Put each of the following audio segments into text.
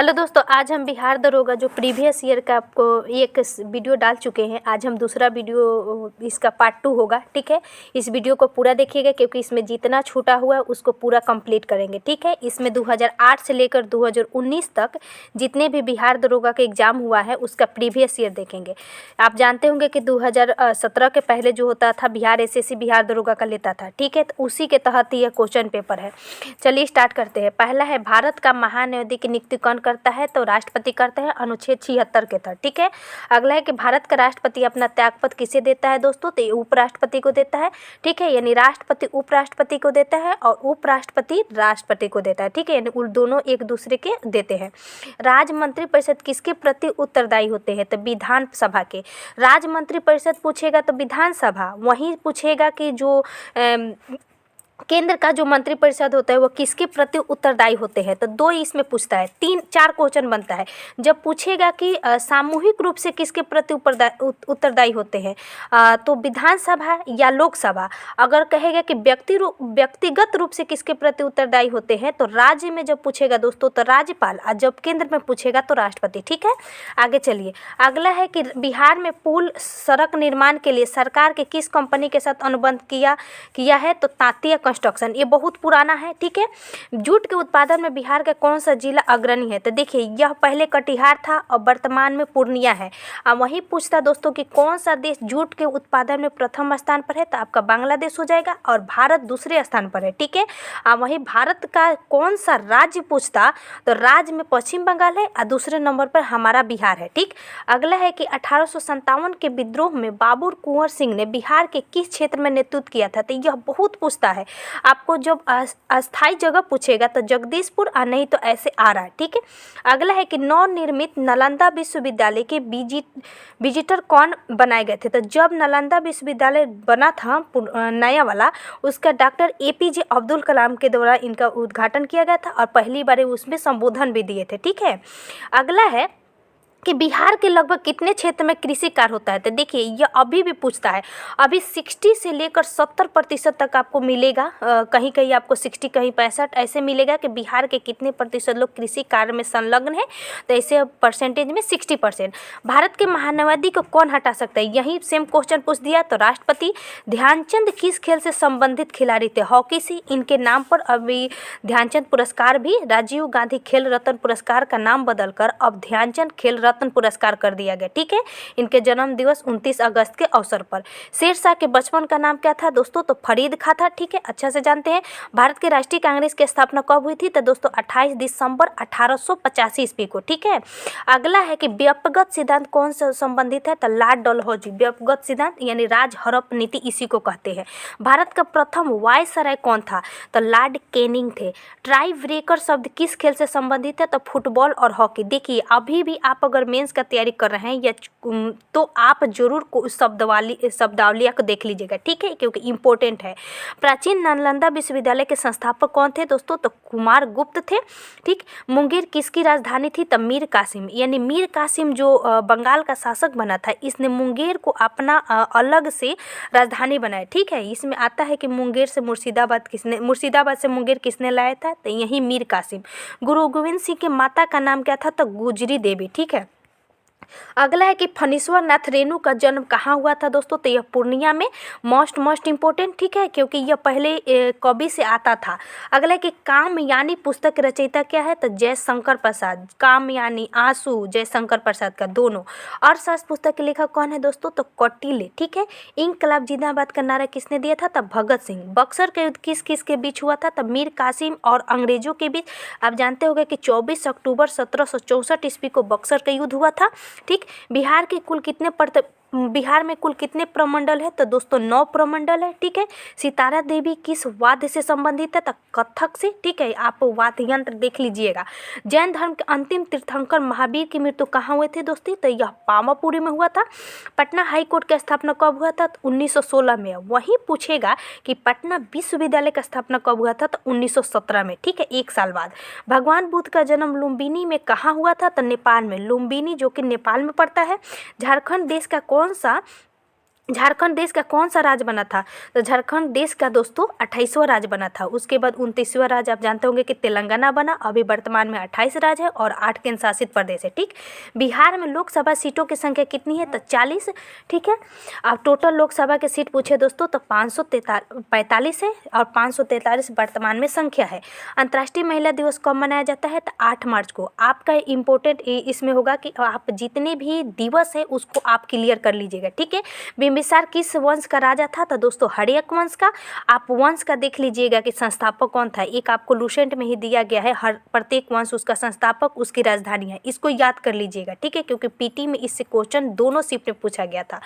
Hello दोस्तों, आज हम बिहार दरोगा जो प्रीवियस ईयर का आपको एक वीडियो डाल चुके हैं। आज हम दूसरा वीडियो इसका पार्ट 2 होगा। ठीक है, इस वीडियो को पूरा देखिएगा क्योंकि इसमें जितना छूटा हुआ है उसको पूरा कंप्लीट करेंगे। ठीक है, इसमें 2008 से लेकर 2019 तक जितने भी बिहार दरोगा का एग्ज़ाम हुआ है उसका प्रीवियस ईयर देखेंगे। आप जानते होंगे कि 2017 के पहले जो होता था बिहार एसएससी बिहार दरोगा का लेता था। ठीक है, तो उसी के तहत यह क्वेश्चन पेपर है। चलिए स्टार्ट करते हैं। पहला है, भारत का महान्यायाधीश की नियुक्ति कौन करता है? तो राष्ट्रपति करते हैं, अनुच्छेद 76 के तहत। ठीक है, अगला है कि भारत का राष्ट्रपति अपना त्यागपत्र किसे देता है दोस्तों? तो ये उपराष्ट्रपति को देता है। ठीक है, यानी राष्ट्रपति उपराष्ट्रपति को देता है और उपराष्ट्रपति राष्ट्रपति को देता है। ठीक है, यानी उन दोनों एक दूसरे के देते हैं। राज्य मंत्रिपरिषद किसके प्रति उत्तरदायी होते हैं? तो विधानसभा के। राज्य मंत्रिपरिषद पूछेगा तो विधानसभा, वहीं पूछेगा कि जो केंद्र का जो मंत्रिपरिषद होता है वो किसके प्रति उत्तरदायी होते हैं? तो दो इसमें पूछता है, 3-4 क्वेश्चन बनता है। जब पूछेगा कि सामूहिक रूप से किसके प्रति उत्तरदायी होते हैं, तो विधानसभा या लोकसभा। अगर कहेगा कि व्यक्तिगत रूप से किसके प्रति उत्तरदायी होते हैं, तो राज्य में जब पूछेगा दोस्तों तो राज्यपाल, और जब केंद्र में पूछेगा तो राष्ट्रपति। ठीक है, आगे चलिए। अगला है कि बिहार में पुल सड़क निर्माण के लिए सरकार के किस कंपनी के साथ अनुबंध किया है? तो तांतिया कंस्ट्रक्शन। ये बहुत पुराना है। ठीक है, जूट के उत्पादन में बिहार का कौन सा जिला अग्रणी है? तो देखिए, यह पहले कटिहार था और वर्तमान में पूर्णिया है। अब वही पूछता दोस्तों कि कौन सा देश जूट के उत्पादन में प्रथम स्थान पर है? तो आपका बांग्लादेश हो जाएगा और भारत दूसरे स्थान पर है। ठीक है, अब वही भारत का कौन सा राज्य पूछता, तो राज्य में पश्चिम बंगाल है और दूसरे नंबर पर हमारा बिहार है। ठीक, अगला है कि 1857 के विद्रोह में बाबूर कुंवर सिंह ने बिहार के किस क्षेत्र में नेतृत्व किया था? तो यह बहुत पूछता है आपको। जब अस्थायी जगह पूछेगा तो जगदीशपुर, और नहीं तो ऐसे आ रहा है। ठीक है, अगला है कि नवनिर्मित नालंदा विश्वविद्यालय के विजिटर कौन बनाए गए थे? तो जब नालंदा विश्वविद्यालय बना था नया वाला, उसका डॉक्टर एपीजे अब्दुल कलाम के द्वारा इनका उद्घाटन किया गया था और पहली बार उसमें संबोधन भी दिए थे। ठीक है, अगला है कि बिहार के लगभग कितने क्षेत्र में कृषि कार्य होता है? तो देखिए, यह अभी भी पूछता है। अभी 60 से लेकर 70% तक आपको मिलेगा। कहीं कहीं आपको 60, कहीं 65 ऐसे मिलेगा कि बिहार के कितने प्रतिशत लोग कृषि कार्य में संलग्न है। तो ऐसे परसेंटेज में 60%। भारत के महान्यायाधीश को कौन हटा सकता है? यही सेम क्वेश्चन पूछ दिया तो राष्ट्रपति। ध्यानचंद किस खेल से संबंधित खिलाड़ी थे? हॉकी से। इनके नाम पर अभी ध्यानचंद पुरस्कार भी राजीव गांधी खेल रत्न पुरस्कार का नाम बदलकर अब ध्यानचंद खेल रत्न पुरस्कार कर दिया गया। ठीक है, इनके जन्म दिवस 29 अगस्त के अवसर पर। शेरशाह के बचपन का नाम क्या था दोस्तों? तो फरीद खां था। ठीक है, अच्छा से जानते हैं। भारत के राष्ट्रीय कांग्रेस की स्थापना कब हुई थी? तो दोस्तों 28 दिसंबर 1885 ईस्वी को। ठीक है, अगला है कि व्यक्तिगत सिद्धांत कौन से संबंधित है? तो लॉर्ड डलहौजी। व्यक्तिगत सिद्धांत यानी राज हड़प नीति, इसी को कहते हैं। भारत का प्रथम वायसराय कौन था? तो लॉर्ड कैनिंग थे। ट्राई ब्रेकर शब्द किस खेल से संबंधित है? तो फुटबॉल और हॉकी। देखिए, अभी भी आप अगर मेंस का तैयारी कर रहे हैं या तो आप जरूर शब्दावली को देख लीजिएगा। ठीक है, क्योंकि इंपॉर्टेंट है। प्राचीन नालंदा विश्वविद्यालय के संस्थापक कौन थे दोस्तों? तो कुमार गुप्त थे। ठीक, मुंगेर किसकी राजधानी थी? तो मीर कासिम। यानी मीर कासिम जो बंगाल का शासक बना था, इसने मुंगेर को अपना अलग से राजधानी बनाया। ठीक है, इसमें आता है कि मुंगेर से मुर्शिदाबाद से मुंगेर किसने लाया था? तो यही मीर कासिम। गुरु गोविंद सिंह के माता का नाम क्या था? तो गुजरी देवी। ठीक है, अगला है कि फणीश्वर नाथ रेणु का जन्म कहाँ हुआ था दोस्तों? तो यह पूर्णिया में। Most important. ठीक है, क्योंकि यह पहले कवि से आता था। अगला है कि कामयानी पुस्तक के रचयिता क्या है? तो जयशंकर प्रसाद। कामयानी, आंसू, जयशंकर प्रसाद का दोनों। अर्थशास्त्र पुस्तक के लेखक कौन है दोस्तों? तो कौटिल्य। ठीक है, इंकलाब जिंदाबाद का नारा किसने दिया था? तो भगत सिंह। बक्सर का युद्ध किस किस के बीच हुआ था? तो मीर कासिम और अंग्रेजों के बीच। आप जानते होंगे कि 24 अक्टूबर 1764 ईस्वी को बक्सर का युद्ध हुआ था। ठीक, बिहार में कुल कितने प्रमंडल है? तो दोस्तों 9 प्रमंडल है। ठीक है, सितारा देवी किस वाद्य से संबंधित है? तो कथक से। ठीक है, आप वाद्य यंत्र देख लीजिएगा। जैन धर्म के अंतिम तीर्थंकर महावीर की मृत्यु कहाँ हुए थे दोस्तों? तो यह पावापुरी में हुआ था। पटना हाई कोर्ट की स्थापना कब हुआ था? तो 1916 में। वहीं पूछेगा कि पटना विश्वविद्यालय का स्थापना कब हुआ था? तो 1917 में। ठीक है, 1 साल बाद। भगवान बुद्ध का जन्म लुम्बिनी में कहाँ हुआ था? तो नेपाल में। लुम्बिनी जो कि नेपाल में पड़ता है। झारखंड देश का कौन सा झारखंड देश का कौन सा राज्य बना था? तो झारखंड देश का दोस्तों 28वां राज्य बना था। उसके बाद 29वां राज्य आप जानते होंगे कि तेलंगाना बना। अभी वर्तमान में 28 राज्य है और 8 केंद्र शासित प्रदेश है। ठीक, बिहार में लोकसभा सीटों की संख्या कितनी है? तो 40। ठीक है, अब टोटल लोकसभा के सीट पूछे दोस्तों तो 545 है और 543 वर्तमान में संख्या है। अंतर्राष्ट्रीय महिला दिवस कब मनाया जाता है? तो 8 मार्च को। आपका इम्पोर्टेंट इसमें होगा कि आप जितने भी दिवस है उसको आप क्लियर कर लीजिएगा। ठीक है, बिंबिसार किस वंश का राजा था? तो दोस्तों हर्यक वंश का। आप वंश का देख लीजिएगा कि संस्थापक कौन था। एक आपको लुसेंट में ही दिया गया है, हर प्रत्येक वंश उसका संस्थापक, उसकी राजधानी है, इसको याद कर लीजिएगा। ठीक है, क्योंकि पीटी में इससे क्वेश्चन दोनों शिफ्ट में पूछा गया था।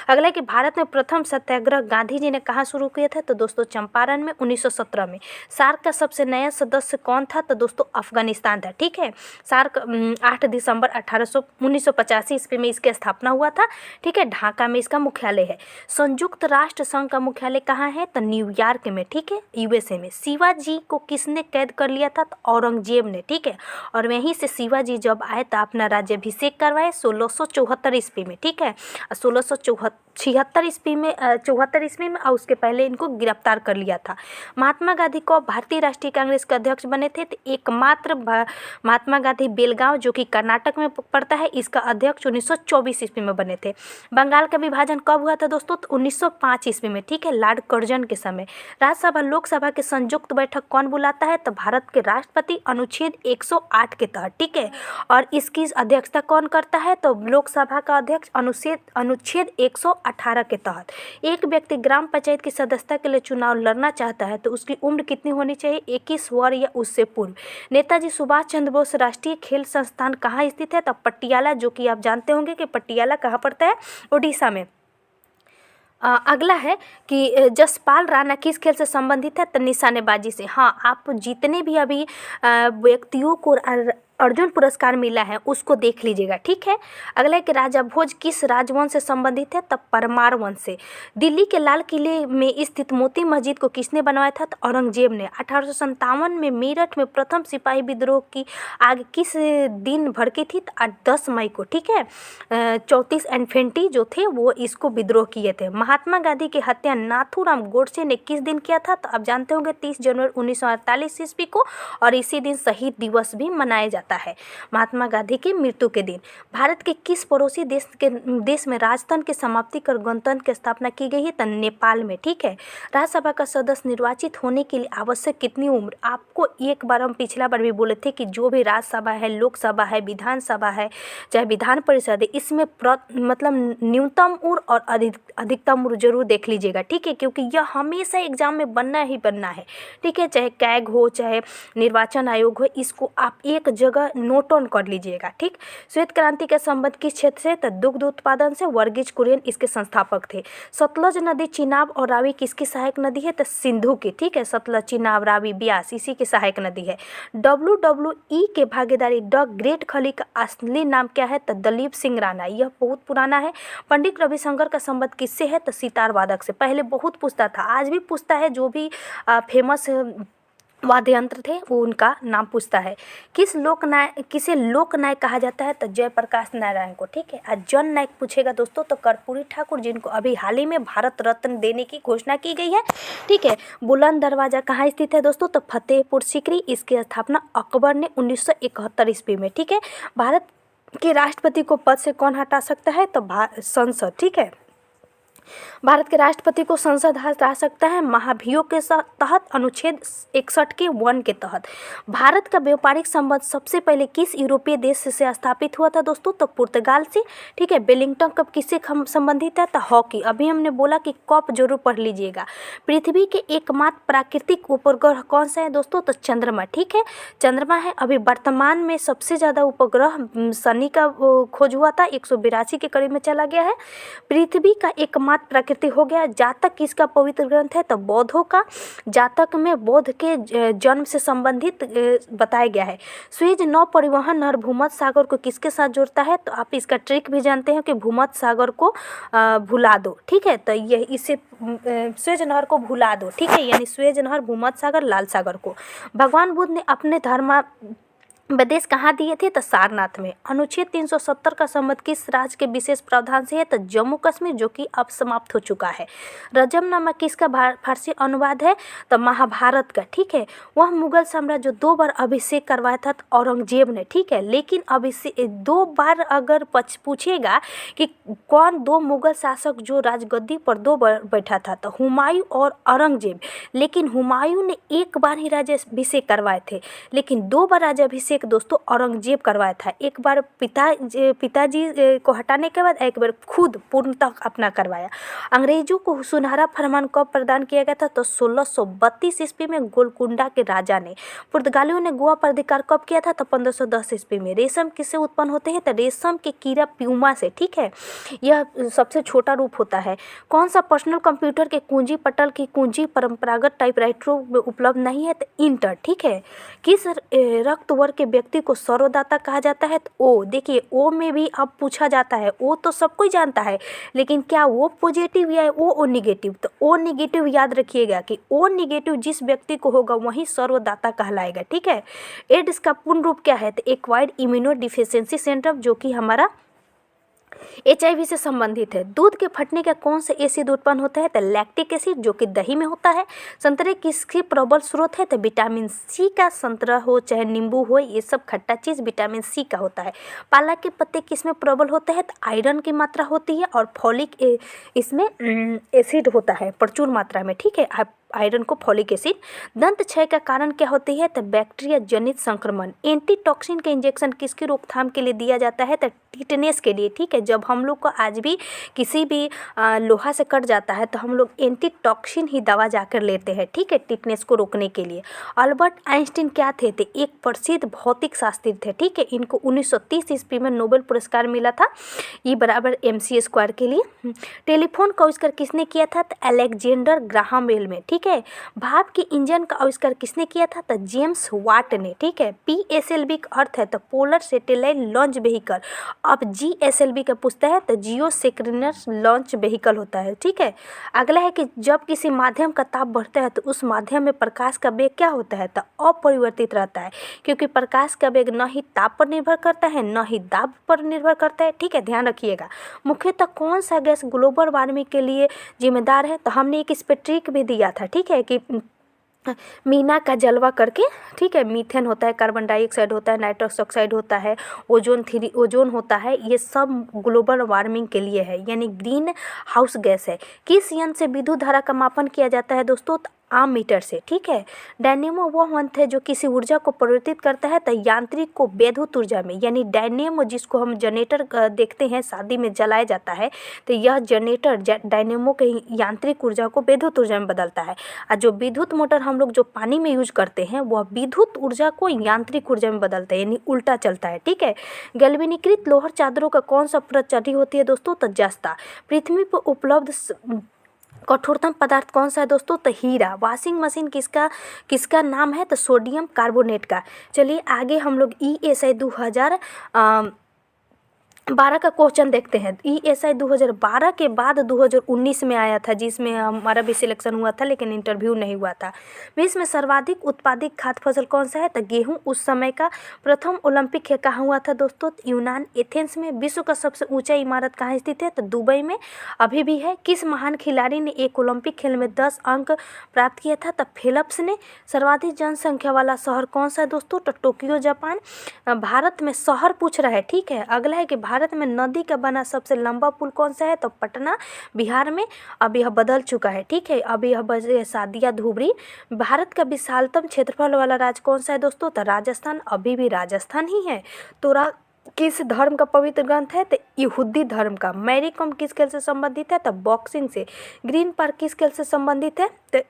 अगला कि भारत में प्रथम सत्याग्रह गांधी जी ने कहाँ शुरू किया था? तो दोस्तों चंपारण में 1917 में। सार्क का सबसे नया सदस्य कौन था? तो दोस्तों अफगानिस्तान था। ठीक है, सार्क 8 दिसंबर 1985 ईस्वी में इसकी स्थापना हुआ था। ठीक है, ढाका में इसका मुख्यालय है। संयुक्त राष्ट्र संघ का मुख्यालय कहाँ है? तो न्यूयॉर्क में। ठीक है, यूएसए में। शिवाजी को किसने कैद कर लिया था? तो औरंगजेब ने। ठीक है, और वहीं से शिवाजी जब आए तो अपना राज्याभिषेक करवाए 1674 ईस्वी में। ठीक है, 1676 ईस्वी में 74 ईस्वी में, और उसके पहले इनको गिरफ्तार कर लिया था। महात्मा गांधी को भारतीय राष्ट्रीय कांग्रेस के अध्यक्ष बने थे? तो एकमात्र महात्मा गांधी बेलगांव जो कि कर्नाटक में पड़ता है, इसका अध्यक्ष 1924 ईस्वी में बने थे। बंगाल का विभाजन कब हुआ था दोस्तों? तो 1905 ईस्वी में। ठीक है, लॉर्ड कर्जन के समय। राज्यसभा लोकसभा के संयुक्त बैठक कौन बुलाता है? तो भारत के राष्ट्रपति अनुच्छेद 108 के तहत। ठीक है, और इसकी अध्यक्षता कौन करता है? तो लोकसभा का अध्यक्ष अनुच्छेद 118 के तहत। एक व्यक्ति ग्राम पंचायत की सदस्यता के लिए चुनाव लड़ना चाहता है तो उसकी उम्र कितनी होनी चाहिए? 21 वर्ष या उससे पूर्व। नेताजी सुभाष चंद्र बोस राष्ट्रीय खेल संस्थान कहाँ स्थित है? तो पटियाला, जो कि आप जानते होंगे कि पटियाला कहाँ पड़ता है? उड़ीसा में। अगला है कि जसपाल राणा किस खेल से संबंधित है? तो निशानेबाजी से। हाँ, आप जितने भी अभी व्यक्तियों को अर्जुन पुरस्कार मिला है उसको देख लीजिएगा। ठीक है, अगला है कि राजा भोज किस राजवंश से संबंधित है? तब परमार वंश से। दिल्ली के लाल किले में स्थित मोती मस्जिद को किसने बनवाया था? तो औरंगजेब ने। 1857 में मेरठ में प्रथम सिपाही विद्रोह की आग किस दिन भड़की थी? तो 10 मई को। ठीक है, 34 इन्फेंट्री जो थे वो इसको विद्रोह किए थे। महात्मा गांधी की हत्या नाथूराम गोडसे ने किस दिन किया था? तो आप जानते होंगे 30 जनवरी 1948 ईस्वी को, और इसी दिन शहीद दिवस भी मनाया जाता है, महात्मा गांधी की मृत्यु के दिन। भारत के किस पड़ोसी देश में राजतंत्र की समाप्ति कर गणतंत्र की स्थापना की गई है? तो नेपाल में। ठीक है, राज्यसभा का सदस्य निर्वाचित होने के लिए आवश्यक कितनी उम्र? आपको एक बार हम पिछला बार भी बोले थे कि जो भी राज्यसभा है, लोकसभा है, विधानसभा है, चाहे विधान परिषद है, इसमें मतलब न्यूनतम उम्र और अधिकतम उम्र जरूर देख लीजिएगा। ठीक है, क्योंकि यह हमेशा एग्जाम में बनना ही बनना है। ठीक है, चाहे कैग हो, चाहे निर्वाचन आयोग हो, इसको आप एक जगह नोट ऑन कर लीजिएगा। ठीक, श्वेत क्रांति का संबंध किस क्षेत्र से? तो दुग्ध उत्पादन से। वर्गीज कुरियन इसके संस्थापक थे। सतलज नदी चिनाब और रावी किसकी सहायक नदी है? तो सिंधु की। ठीक है, सतलज, चिनाब, रावी, ब्यास इसी की सहायक नदी है। WWE के भागीदारी द ग्रेट खली का असली नाम क्या है? तो दलीप सिंह राणा। यह बहुत पुराना है। पंडित रविशंकर का संबंध किससे है? तो सितार वादक से। पहले बहुत पूछता था, आज भी पूछता है, जो भी फेमस वाद्य यंत्र थे वो उनका नाम पूछता है। किसे लोक नायक कहा जाता है? तो जयप्रकाश नारायण को। ठीक है, आज जन नायक पूछेगा दोस्तों तो कर्पूरी ठाकुर, जिनको अभी हाल ही में भारत रत्न देने की घोषणा की गई है। ठीक है, बुलंद दरवाजा कहाँ स्थित है दोस्तों? तो फतेहपुर सीकरी। इसकी स्थापना अकबर ने 1971 ईस्वी में। ठीक है, भारत के राष्ट्रपति को पद से कौन हटा सकता है? तो संसद। ठीक है, भारत के राष्ट्रपति को संसद हटा सकता है महाभियोग के तहत, अनुच्छेद 61 के 1 के तहत। भारत का व्यापारिक संबंध सबसे पहले किस यूरोपीय देश से स्थापित हुआ था दोस्तों? तो पुर्तगाल से। ठीक है, वेलिंगटन कप किससे संबंधित है? तो हॉकी। अभी हमने बोला कि कप जरूर पढ़ लीजिएगा। पृथ्वी के एकमात्र प्राकृतिक उपग्रह कौन सा है दोस्तों? तो चंद्रमा। ठीक है, चंद्रमा है। अभी वर्तमान में सबसे ज़्यादा उपग्रह शनि का खोज हुआ था, 182 के करीब में चला गया है। पृथ्वी का एकमात्र प्रकृति हो गया। जातक किसका पवित्र ग्रंथ है? तो बौद्धों का। जातक में बौद्ध के जन्म से संबंधित बताया गया है। सुएज नौ परिवहन नहर भूमध्य सागर को किसके साथ जोड़ता है? तो आप इसका ट्रिक भी जानते हैं कि भूमध्य सागर को भुला दो। ठीक है, तो यह इसे सुएज नहर को भुला दो। ठीक है, यानी सुएज नहर, भूमध्य सागर, लाल सागर को। भगवान बुद्ध ने अपने विदेश कहाँ दिए थे? तो सारनाथ में। अनुच्छेद 370 का संबंध किस राज्य के विशेष प्रावधान से है? तो जम्मू कश्मीर, जो कि अब समाप्त हो चुका है। रजमनामा किसका फारसी अनुवाद है? तो महाभारत का। ठीक है, वह मुगल सम्राट जो 2 बार अभिषेक करवाया था औरंगजेब ने। ठीक है, लेकिन अभिषेक 2 बार अगर पूछेगा कि कौन 2 मुगल शासक जो राजगद्दी पर 2 बार बैठा था, तो हुमायूं और औरंगजेब। लेकिन हुमायूं ने 1 बार ही राज्याभिषेक करवाए थे, लेकिन 2 बार राज्याभिषेक दोस्तों औरंगजेब करवाया था। एक बार पिताजी को हटाने के बाद एक बार खुद पूर्णतः अपना करवाया। अंग्रेजों को सुनहरा फरमान कब प्रदान किया गया था? तो 1632 ईस्वी में गोलकुंडा के राजा ने। पुर्तगालियों ने गोवा पर अधिकार कब किया था? तो 1510 ईस्वी में। रेशम किससे उत्पन्न होते हैं? तो रेशम के कीड़ा प्यूमा से। ठीक है, यह सबसे छोटा रूप होता है। कौन सा पर्सनल कंप्यूटर के कुंजी पटल की कुंजी परंपरागत टाइपराइटरों में उपलब्ध नहीं है? तो इंटर। ठीक है, किस रक्त वर्ग के व्यक्ति को सर्वदाता कहा जाता है? तो ओ। देखिए, ओ में भी अब पूछा जाता है, ओ तो सब कोई जानता है, लेकिन क्या वो पॉजिटिव या ओ निगेटिव? तो ओ निगेटिव याद रखिएगा कि ओ निगेटिव जिस व्यक्ति को होगा वही सर्वदाता कहलाएगा। ठीक है, एड्स का पूर्ण रूप क्या है? तो एक्वायर्ड इम्यूनो डिफिशियंसी सिंड्रोम, जो कि हमारा HIV से संबंधित है। दूध के फटने का कौन सा एसिड उत्पन्न होता है? तो लैक्टिक एसिड, जो कि दही में होता है। संतरे किसके प्रबल स्रोत है? तो विटामिन सी का। संतरा हो चाहे नींबू हो, ये सब खट्टा चीज़ विटामिन सी का होता है। पालक के पत्ते किस में प्रबल होते हैं? तो आयरन की मात्रा होती है, और फॉलिक इसमें एसिड होता है प्रचुर मात्रा में। ठीक है, आयरन को फॉलिक एसिड। दंत क्षय का कारण क्या होती है? तो बैक्टीरिया जनित संक्रमण। एंटीटॉक्सिन का इंजेक्शन किसकी रोकथाम के लिए दिया जाता है? तो टिटनेस के लिए। ठीक है, जब हम लोग को आज भी किसी भी लोहा से कट जाता है तो हम लोग एंटीटॉक्सिन ही दवा जाकर लेते हैं। ठीक है, टिटनेस को रोकने के लिए। अल्बर्ट आइंस्टीन क्या थे? तो एक प्रसिद्ध भौतिक शास्त्री थे। ठीक है, इनको 1930 ईस्वी में नोबेल पुरस्कार मिला था, E = mc² के लिए। टेलीफोन का आविष्कार किसने किया था? तो अलेक्जेंडर ग्राहम बेल में। ठीक है, भाप के इंजन का आविष्कार किसने किया था? तो जेम्स वाट ने। ठीक है, PSLV का अर्थ है तो पोलर सैटेलाइट लॉन्च व्हीकल। अब GSLV का पूछता है तो जियो सिंक्रोनस लॉन्च व्हीकल होता है। ठीक है, अगला है कि जब किसी माध्यम का ताप बढ़ता है तो उस माध्यम में प्रकाश का वेग क्या होता है? तो अपरिवर्तित रहता है, क्योंकि प्रकाश का वेग न ही ताप पर निर्भर करता है न ही दाब पर निर्भर करता है। ठीक है, ध्यान रखिएगा। मुख्यतः कौन सा गैस ग्लोबल वार्मिंग के लिए जिम्मेदार है? तो हमने एक इस पर ट्रिक भी दिया था। ठीक है, कि मीना का जलवा करके। ठीक है, मीथेन होता है, कार्बन डाइऑक्साइड होता है, नाइट्रस ऑक्साइड होता है, ओजोन होता है। ये सब ग्लोबल वार्मिंग के लिए है, यानी ग्रीन हाउस गैस है। किस यंत्र से विद्युत धारा का मापन किया जाता है दोस्तों? तो आममीटर से। ठीक है, डायनेमो वह यंत्र है जो किसी ऊर्जा को परिवर्तित करता है तो यांत्रिक को वैद्युत ऊर्जा में, यानी डायनेमो जिसको हम जनरेटर देखते हैं शादी में जलाया जाता है, तो यह जनरेटर डायनेमो के यांत्रिक ऊर्जा को वैद्युत ऊर्जा में बदलता है। और जो विद्युत मोटर हम लोग जो पानी में यूज करते हैं वह विद्युत ऊर्जा को यांत्रिक ऊर्जा में बदलता है, यानी उल्टा चलता है। ठीक है, गैल्वेनीकृत लोहर चादरों का कौन सा परत चढ़ी होती है दोस्तों? तो जस्ता। पृथ्वी पर उपलब्ध कठोरतम पदार्थ कौन सा है दोस्तों? तो हीरा। वॉशिंग मशीन किसका नाम है? तो सोडियम कार्बोनेट का। चलिए आगे हम लोग ESI 2012 का क्वेश्चन देखते हैं। ESI 2012 के बाद 2019 में आया था, जिसमें हमारा भी सिलेक्शन हुआ था लेकिन इंटरव्यू नहीं हुआ था। विश्व में सर्वाधिक उत्पादित खाद्य फसल कौन सा है? तो गेहूं। उस समय का प्रथम ओलंपिक खेल कहाँ हुआ था दोस्तों? यूनान एथेंस में। विश्व का सबसे ऊंचा इमारत कहाँ स्थित है? तो दुबई में अभी भी है। किस महान खिलाड़ी ने एक ओलंपिक खेल में 10 अंक प्राप्त किया था? तो फेल्प्स ने। सर्वाधिक जनसंख्या वाला शहर कौन सा है दोस्तों? तो टोक्यो जापान। भारत में शहर पूछ रहा है। ठीक है, अगला है कि भारत में नदी का बना सबसे लंबा पुल कौन सा है? तो पटना बिहार में। अब यह बदल चुका है। ठीक है, अब यह बजे सादिया धुबरी। भारत का विशालतम क्षेत्रफल वाला राज्य कौन सा है दोस्तों? तो राजस्थान। अभी भी राजस्थान ही है। तोरा किस धर्म का पवित्र ग्रंथ है? तो यहूदी धर्म का। मैरी कॉम किस खेल से संबंधित है? तो बॉक्सिंग से। ग्रीन पार्क किस खेल से संबंधित है? तो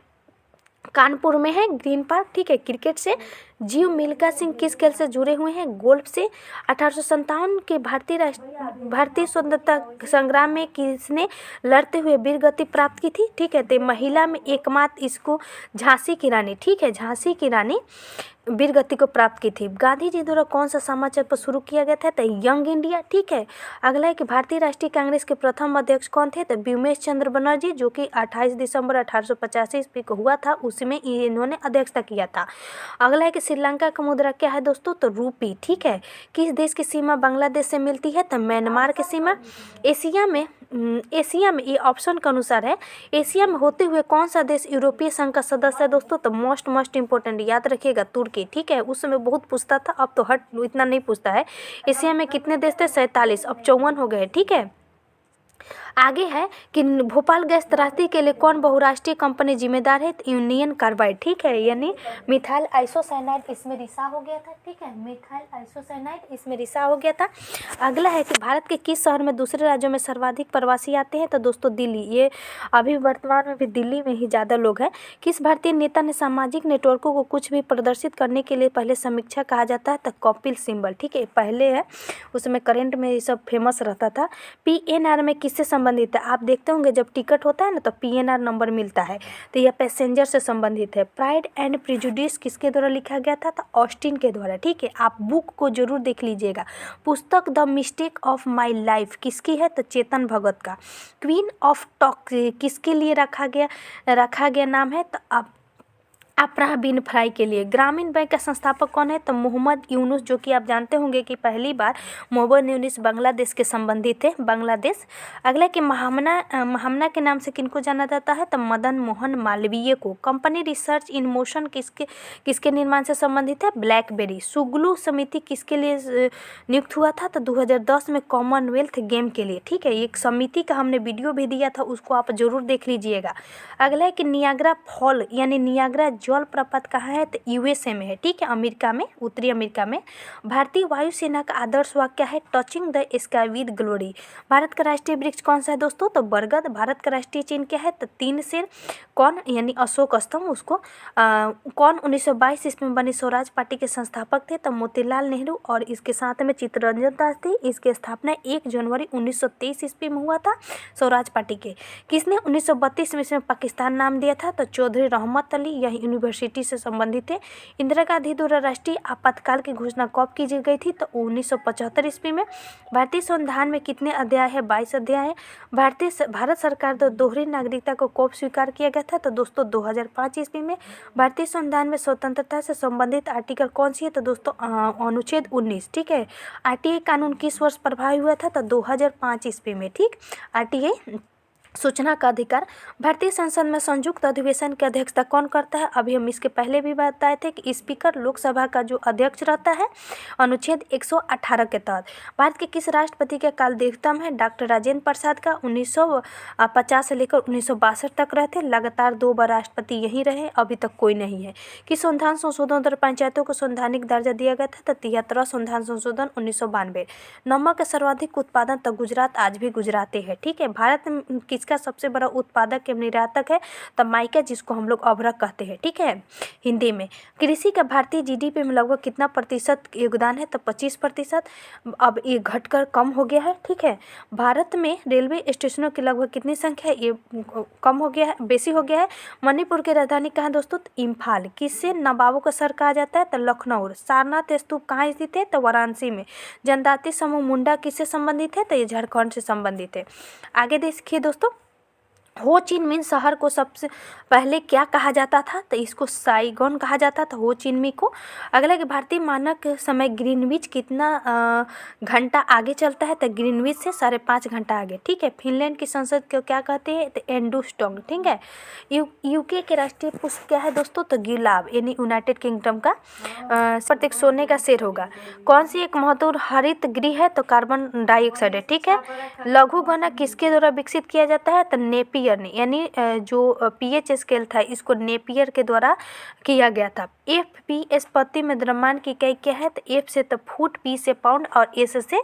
कानपुर में है ग्रीन पार्क। ठीक है, क्रिकेट से। जीव मिल्खा सिंह किस खेल से जुड़े हुए हैं? गोल्फ से। 1857 के भारतीय स्वतंत्रता संग्राम में किसने लड़ते हुए वीर गति प्राप्त की थी? ठीक है, तो महिला में एकमात्र इसको झांसी की रानी। ठीक है, झांसी की रानी वीर गति को प्राप्त की थी। गांधी जी द्वारा कौन सा समाचार पर शुरू किया गया था? तो यंग इंडिया। ठीक है, अगला है कि भारतीय राष्ट्रीय कांग्रेस के प्रथम अध्यक्ष कौन थे? तो व्योमेश चंद्र बनर्जी, जो कि 28 दिसंबर 1885 ईस्वी को हुआ था, उसमें इन्होंने अध्यक्षता किया था। अगला है कि श्रीलंका का मुद्रा क्या है दोस्तों? तो रूपी, ठीक है। किस देश की सीमा बांग्लादेश से मिलती है? तो म्यांमार की सीमा। एशिया में ये ऑप्शन के अनुसार है, एशिया में होते हुए कौन सा देश यूरोपीय संघ का सदस्य है दोस्तों? तो मोस्ट इंपॉर्टेंट याद रखिएगा, तुर्की, ठीक है। उस समय बहुत पूछता था, अब तो हट इतना नहीं पूछता है। एशिया में कितने देश थे? 47, अब 54 हो गए, ठीक है। आगे है कि भोपाल गैस त्रासदी के लिए कौन बहुराष्ट्रीय कंपनी जिम्मेदार है? यूनियन कार्बाइड, ठीक है, यानी मिथाइल आइसोसाइनाइड इसमें रिसा हो गया था, ठीक है। मिथाइल आइसोसाइनाइड इसमें रिसा हो गया था। अगला है कि भारत के किस शहर में दूसरे राज्यों में सर्वाधिक प्रवासी आते हैं? तो दोस्तों दिल्ली, ये अभी वर्तमान में भी दिल्ली में ही ज़्यादा लोग हैं। किस भारतीय नेता ने सामाजिक नेटवर्कों को कुछ भी प्रदर्शित करने के लिए पहले समीक्षा कहा जाता है? तो कपिल सिब्बल, ठीक है, पहले है, उसमें करंट में ये सब फेमस रहता था। PNR में किससे संबंधित है? आप देखते होंगे जब टिकट होता है ना तो PNR नंबर मिलता है, तो यह पैसेंजर से संबंधित है। प्राइड एंड प्रेजुडिस किसके द्वारा लिखा गया था? तो ऑस्टिन के द्वारा, ठीक है। आप बुक को जरूर देख लीजिएगा। पुस्तक the mistake of my life किसकी है? तो चेतन भगत का। क्वीन ऑफ टॉक किसके लिए रखा गया नाम है? तो आप अफराह बिन फ्राई के लिए। ग्रामीण बैंक का संस्थापक कौन है? तो मोहम्मद यूनुस, जो कि आप जानते होंगे कि पहली बार मोहम्मद यूनुस बांग्लादेश के संबंधित थे, बांग्लादेश। अगला कि महामना के नाम से किनको जाना जाता है? तो मदन मोहन मालवीय को। कंपनी रिसर्च इन मोशन किसके निर्माण से संबंधित है? ब्लैकबेरी। सुगलू समिति किसके लिए नियुक्त हुआ था? तो 2010 में कॉमनवेल्थ गेम के लिए, ठीक है। एक समिति का हमने वीडियो भी दिया था, उसको आप जरूर देख लीजिएगा। अगला है कि नियाग्रा फॉल यानी नियाग्रा जल प्रपात कहाँ है? तो USA में है, ठीक है, अमेरिका में, उत्तरी अमेरिका में। भारतीय वायुसेना का आदर्श वाक्य क्या है? Touching the sky with glory. Bharat का राष्ट्रीय वृक्ष कौन सा है दोस्तों? तो बरगद। भारत का राष्ट्रीय चिन्ह क्या है? तो 3 शेर। कौन यानी अशोक स्तंभ, उसको कौन 1922 ईस्वी में बनी स्वराज पार्टी के संस्थापक थे? तो मोतीलाल नेहरू। और इसके साथ में चित्तरंजन दास थे। इसकी स्थापना 1 जनवरी 1923 ईस्वी में हुआ था स्वराज पार्टी के। किसने 1932 ईस्वी में पाकिस्तान नाम दिया था? तो चौधरी रहमत अली, यही यूनिवर्सिटी से संबंधित है। इंदिरा गांधी द्वारा राष्ट्रीय आपातकाल की घोषणा कब की गई थी? तो 1975 ईस्वी में। भारतीय संविधान में कितने अध्याय है? 22 अध्याय है। भारत सरकार द्वारा दोहरी नागरिकता को कब स्वीकार किया गया था? तो दोस्तों 2005 ईस्वी में। भारतीय संविधान में स्वतंत्रता से संबंधित आर्टिकल कौन सी है? तो दोस्तों अनुच्छेद 19, ठीक है। RTI कानून किस वर्ष प्रभावी हुआ था? तो 2005 ईस्वी में, ठीक। RTI सूचना का अधिकार। भारतीय संसद में संयुक्त अधिवेशन की अध्यक्षता कौन करता है? अभी हम इसके पहले भी बताए थे कि स्पीकर लोकसभा का जो अध्यक्ष रहता है अनुच्छेद 118 के तहत। भारत के किस राष्ट्रपति के काल देवतम है? डॉक्टर राजेंद्र प्रसाद का। 1950 से लेकर 1962 तक रहे थे। लगातार 2 बार राष्ट्रपति यही रहे, अभी तक कोई नहीं है। कि संविधान संशोधन द्वारा पंचायतों को संवैधानिक दर्जा दिया गया था? तो 73वां संविधान संशोधन 1992। नमक का सर्वाधिक उत्पादन तो गुजरात, आज भी गुजराती है, ठीक है। भारत में किसका सबसे बड़ा उत्पादक एवं निर्यातक है? तो माइका, जिसको हम लोग अभ्रक कहते हैं, ठीक है, हिंदी में। कृषि का भारतीय GDP में लगभग कितना प्रतिशत योगदान है? तो 25%। अब ये घटकर कम हो गया है, ठीक है। भारत में रेलवे स्टेशनों की लगभग कितनी संख्या है? ये कम हो गया है, बेसी हो गया है। मणिपुर की राजधानी कहाँ है दोस्तों? तो इम्फाल। किससे नवाबों का सर कहा जाता है? तो लखनऊ। सारनाथ स्तूप कहाँ स्थित है? तो वाराणसी में। जनजातीय समूह मुंडा किससे संबंधित है? तो ये झारखंड से संबंधित है। आगे देखिए दोस्तों, हो चिन मिन शहर को सबसे पहले क्या कहा जाता था? तो इसको साइगोन कहा जाता था, हो चिन मिन को। अगला कि भारतीय मानक समय ग्रीनविच कितना घंटा आगे चलता है? तो ग्रीनविच से 5.5 घंटा आगे, ठीक है। फिनलैंड की संसद को क्या कहते हैं? तो एंडुस्टोंग, ठीक है। UK के राष्ट्रीय पुष्प क्या है दोस्तों? तो गुलाब, यानी यूनाइटेड किंगडम का। प्रत्येक सोने का शेर होगा। कौन सी एक महत्वपूर्ण हरित गृह है? तो कार्बन डाइऑक्साइड है, ठीक है। लघु गणक किसके द्वारा विकसित किया जाता है? तो नेपियर ने, यानी जो pH स्केल था इसको नेपियर के द्वारा किया गया था। FPS पत्ती में द्रव्यमान की इकाई क्या है? तो F से तो फुट, P से पाउंड और S से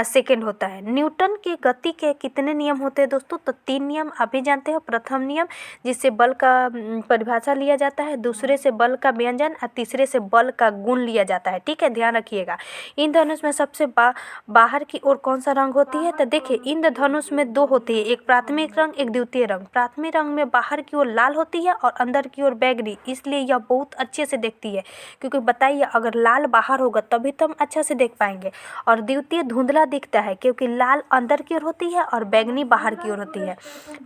सेकेंड होता है। न्यूटन के गति के कितने नियम होते हैं दोस्तों? तो 3 नियम अभी जानते हो। प्रथम नियम जिससे बल का परिभाषा लिया जाता है, दूसरे से बल का व्यंजन और तीसरे से बल का गुण लिया जाता है, ठीक है, ध्यान रखिएगा। इंद्रधनुष में सबसे बाहर की ओर कौन सा रंग होती है? तो देखिए इंद्रधनुष में 2 होती है, एक प्राथमिक रंग, एक द्वितीय रंग। प्राथमिक रंग में बाहर की ओर लाल होती है और अंदर की ओर बैगनी, इसलिए यह बहुत अच्छे से देखती है, क्योंकि बताइए अगर लाल बाहर होगा तभी तो हम अच्छा से देख पाएंगे। और द्वितीय धुंधला दिखता है, क्योंकि लाल अंदर की ओर होती है और बैगनी बाहर की ओर होती है।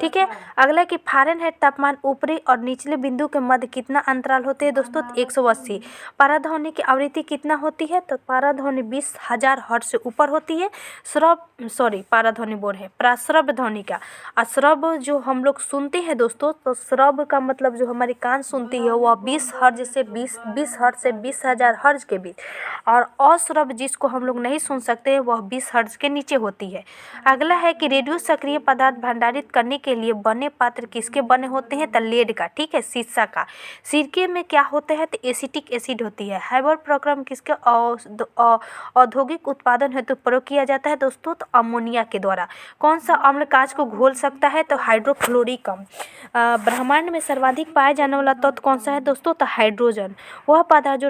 ठीक है। अगला कि फ़ारेनहाइट तापमान ऊपरी और निचले बिंदु के मध्य कितना अंतराल होते हैं दोस्तों? 180। पराध्वनि की आवृत्ति कितना होती है? तो पराध्वनि 20,000 हर्ट्ज से ऊपर होती है। पराध्वनि बोल है प्राश्रव्य ध्वनि का। अश्रव्य जो हम लोग सुनते हैं दोस्तों, तो श्रव्य का मतलब जो हमारे कान सुनती है वह 20 हर्ट्ज से 20,000 हर्ट्ज के बीच, और अश्रव्य जिसको हम लोग नहीं सुन सकते हैं वह 20 हर्ट्ज के नीचे होती है। अगला है कि रेडियो सक्रिय पदार्थ भंडारित करने के लिए बने पात्र किसके बने होते हैं? तो लेड का। ठीक है, शीशा का। सिरके में क्या होता है? तो एसिटिक एसिड होती है। हैबर प्रक्रम किसके औद्योगिक उत्पादन हेतु प्रयोग किया जाता है दोस्तों? तो अमोनिया के द्वारा। कौन सा अम्ल कांच को घोल सकता है? तो हाइड्रोक्लोरिक अम्ल। ब्रह्मांड में सर्वाधिक पाया जाने वाला तत्व कौन सा है दोस्तों? तो हाइड्रोजन। वह पदार्थ जो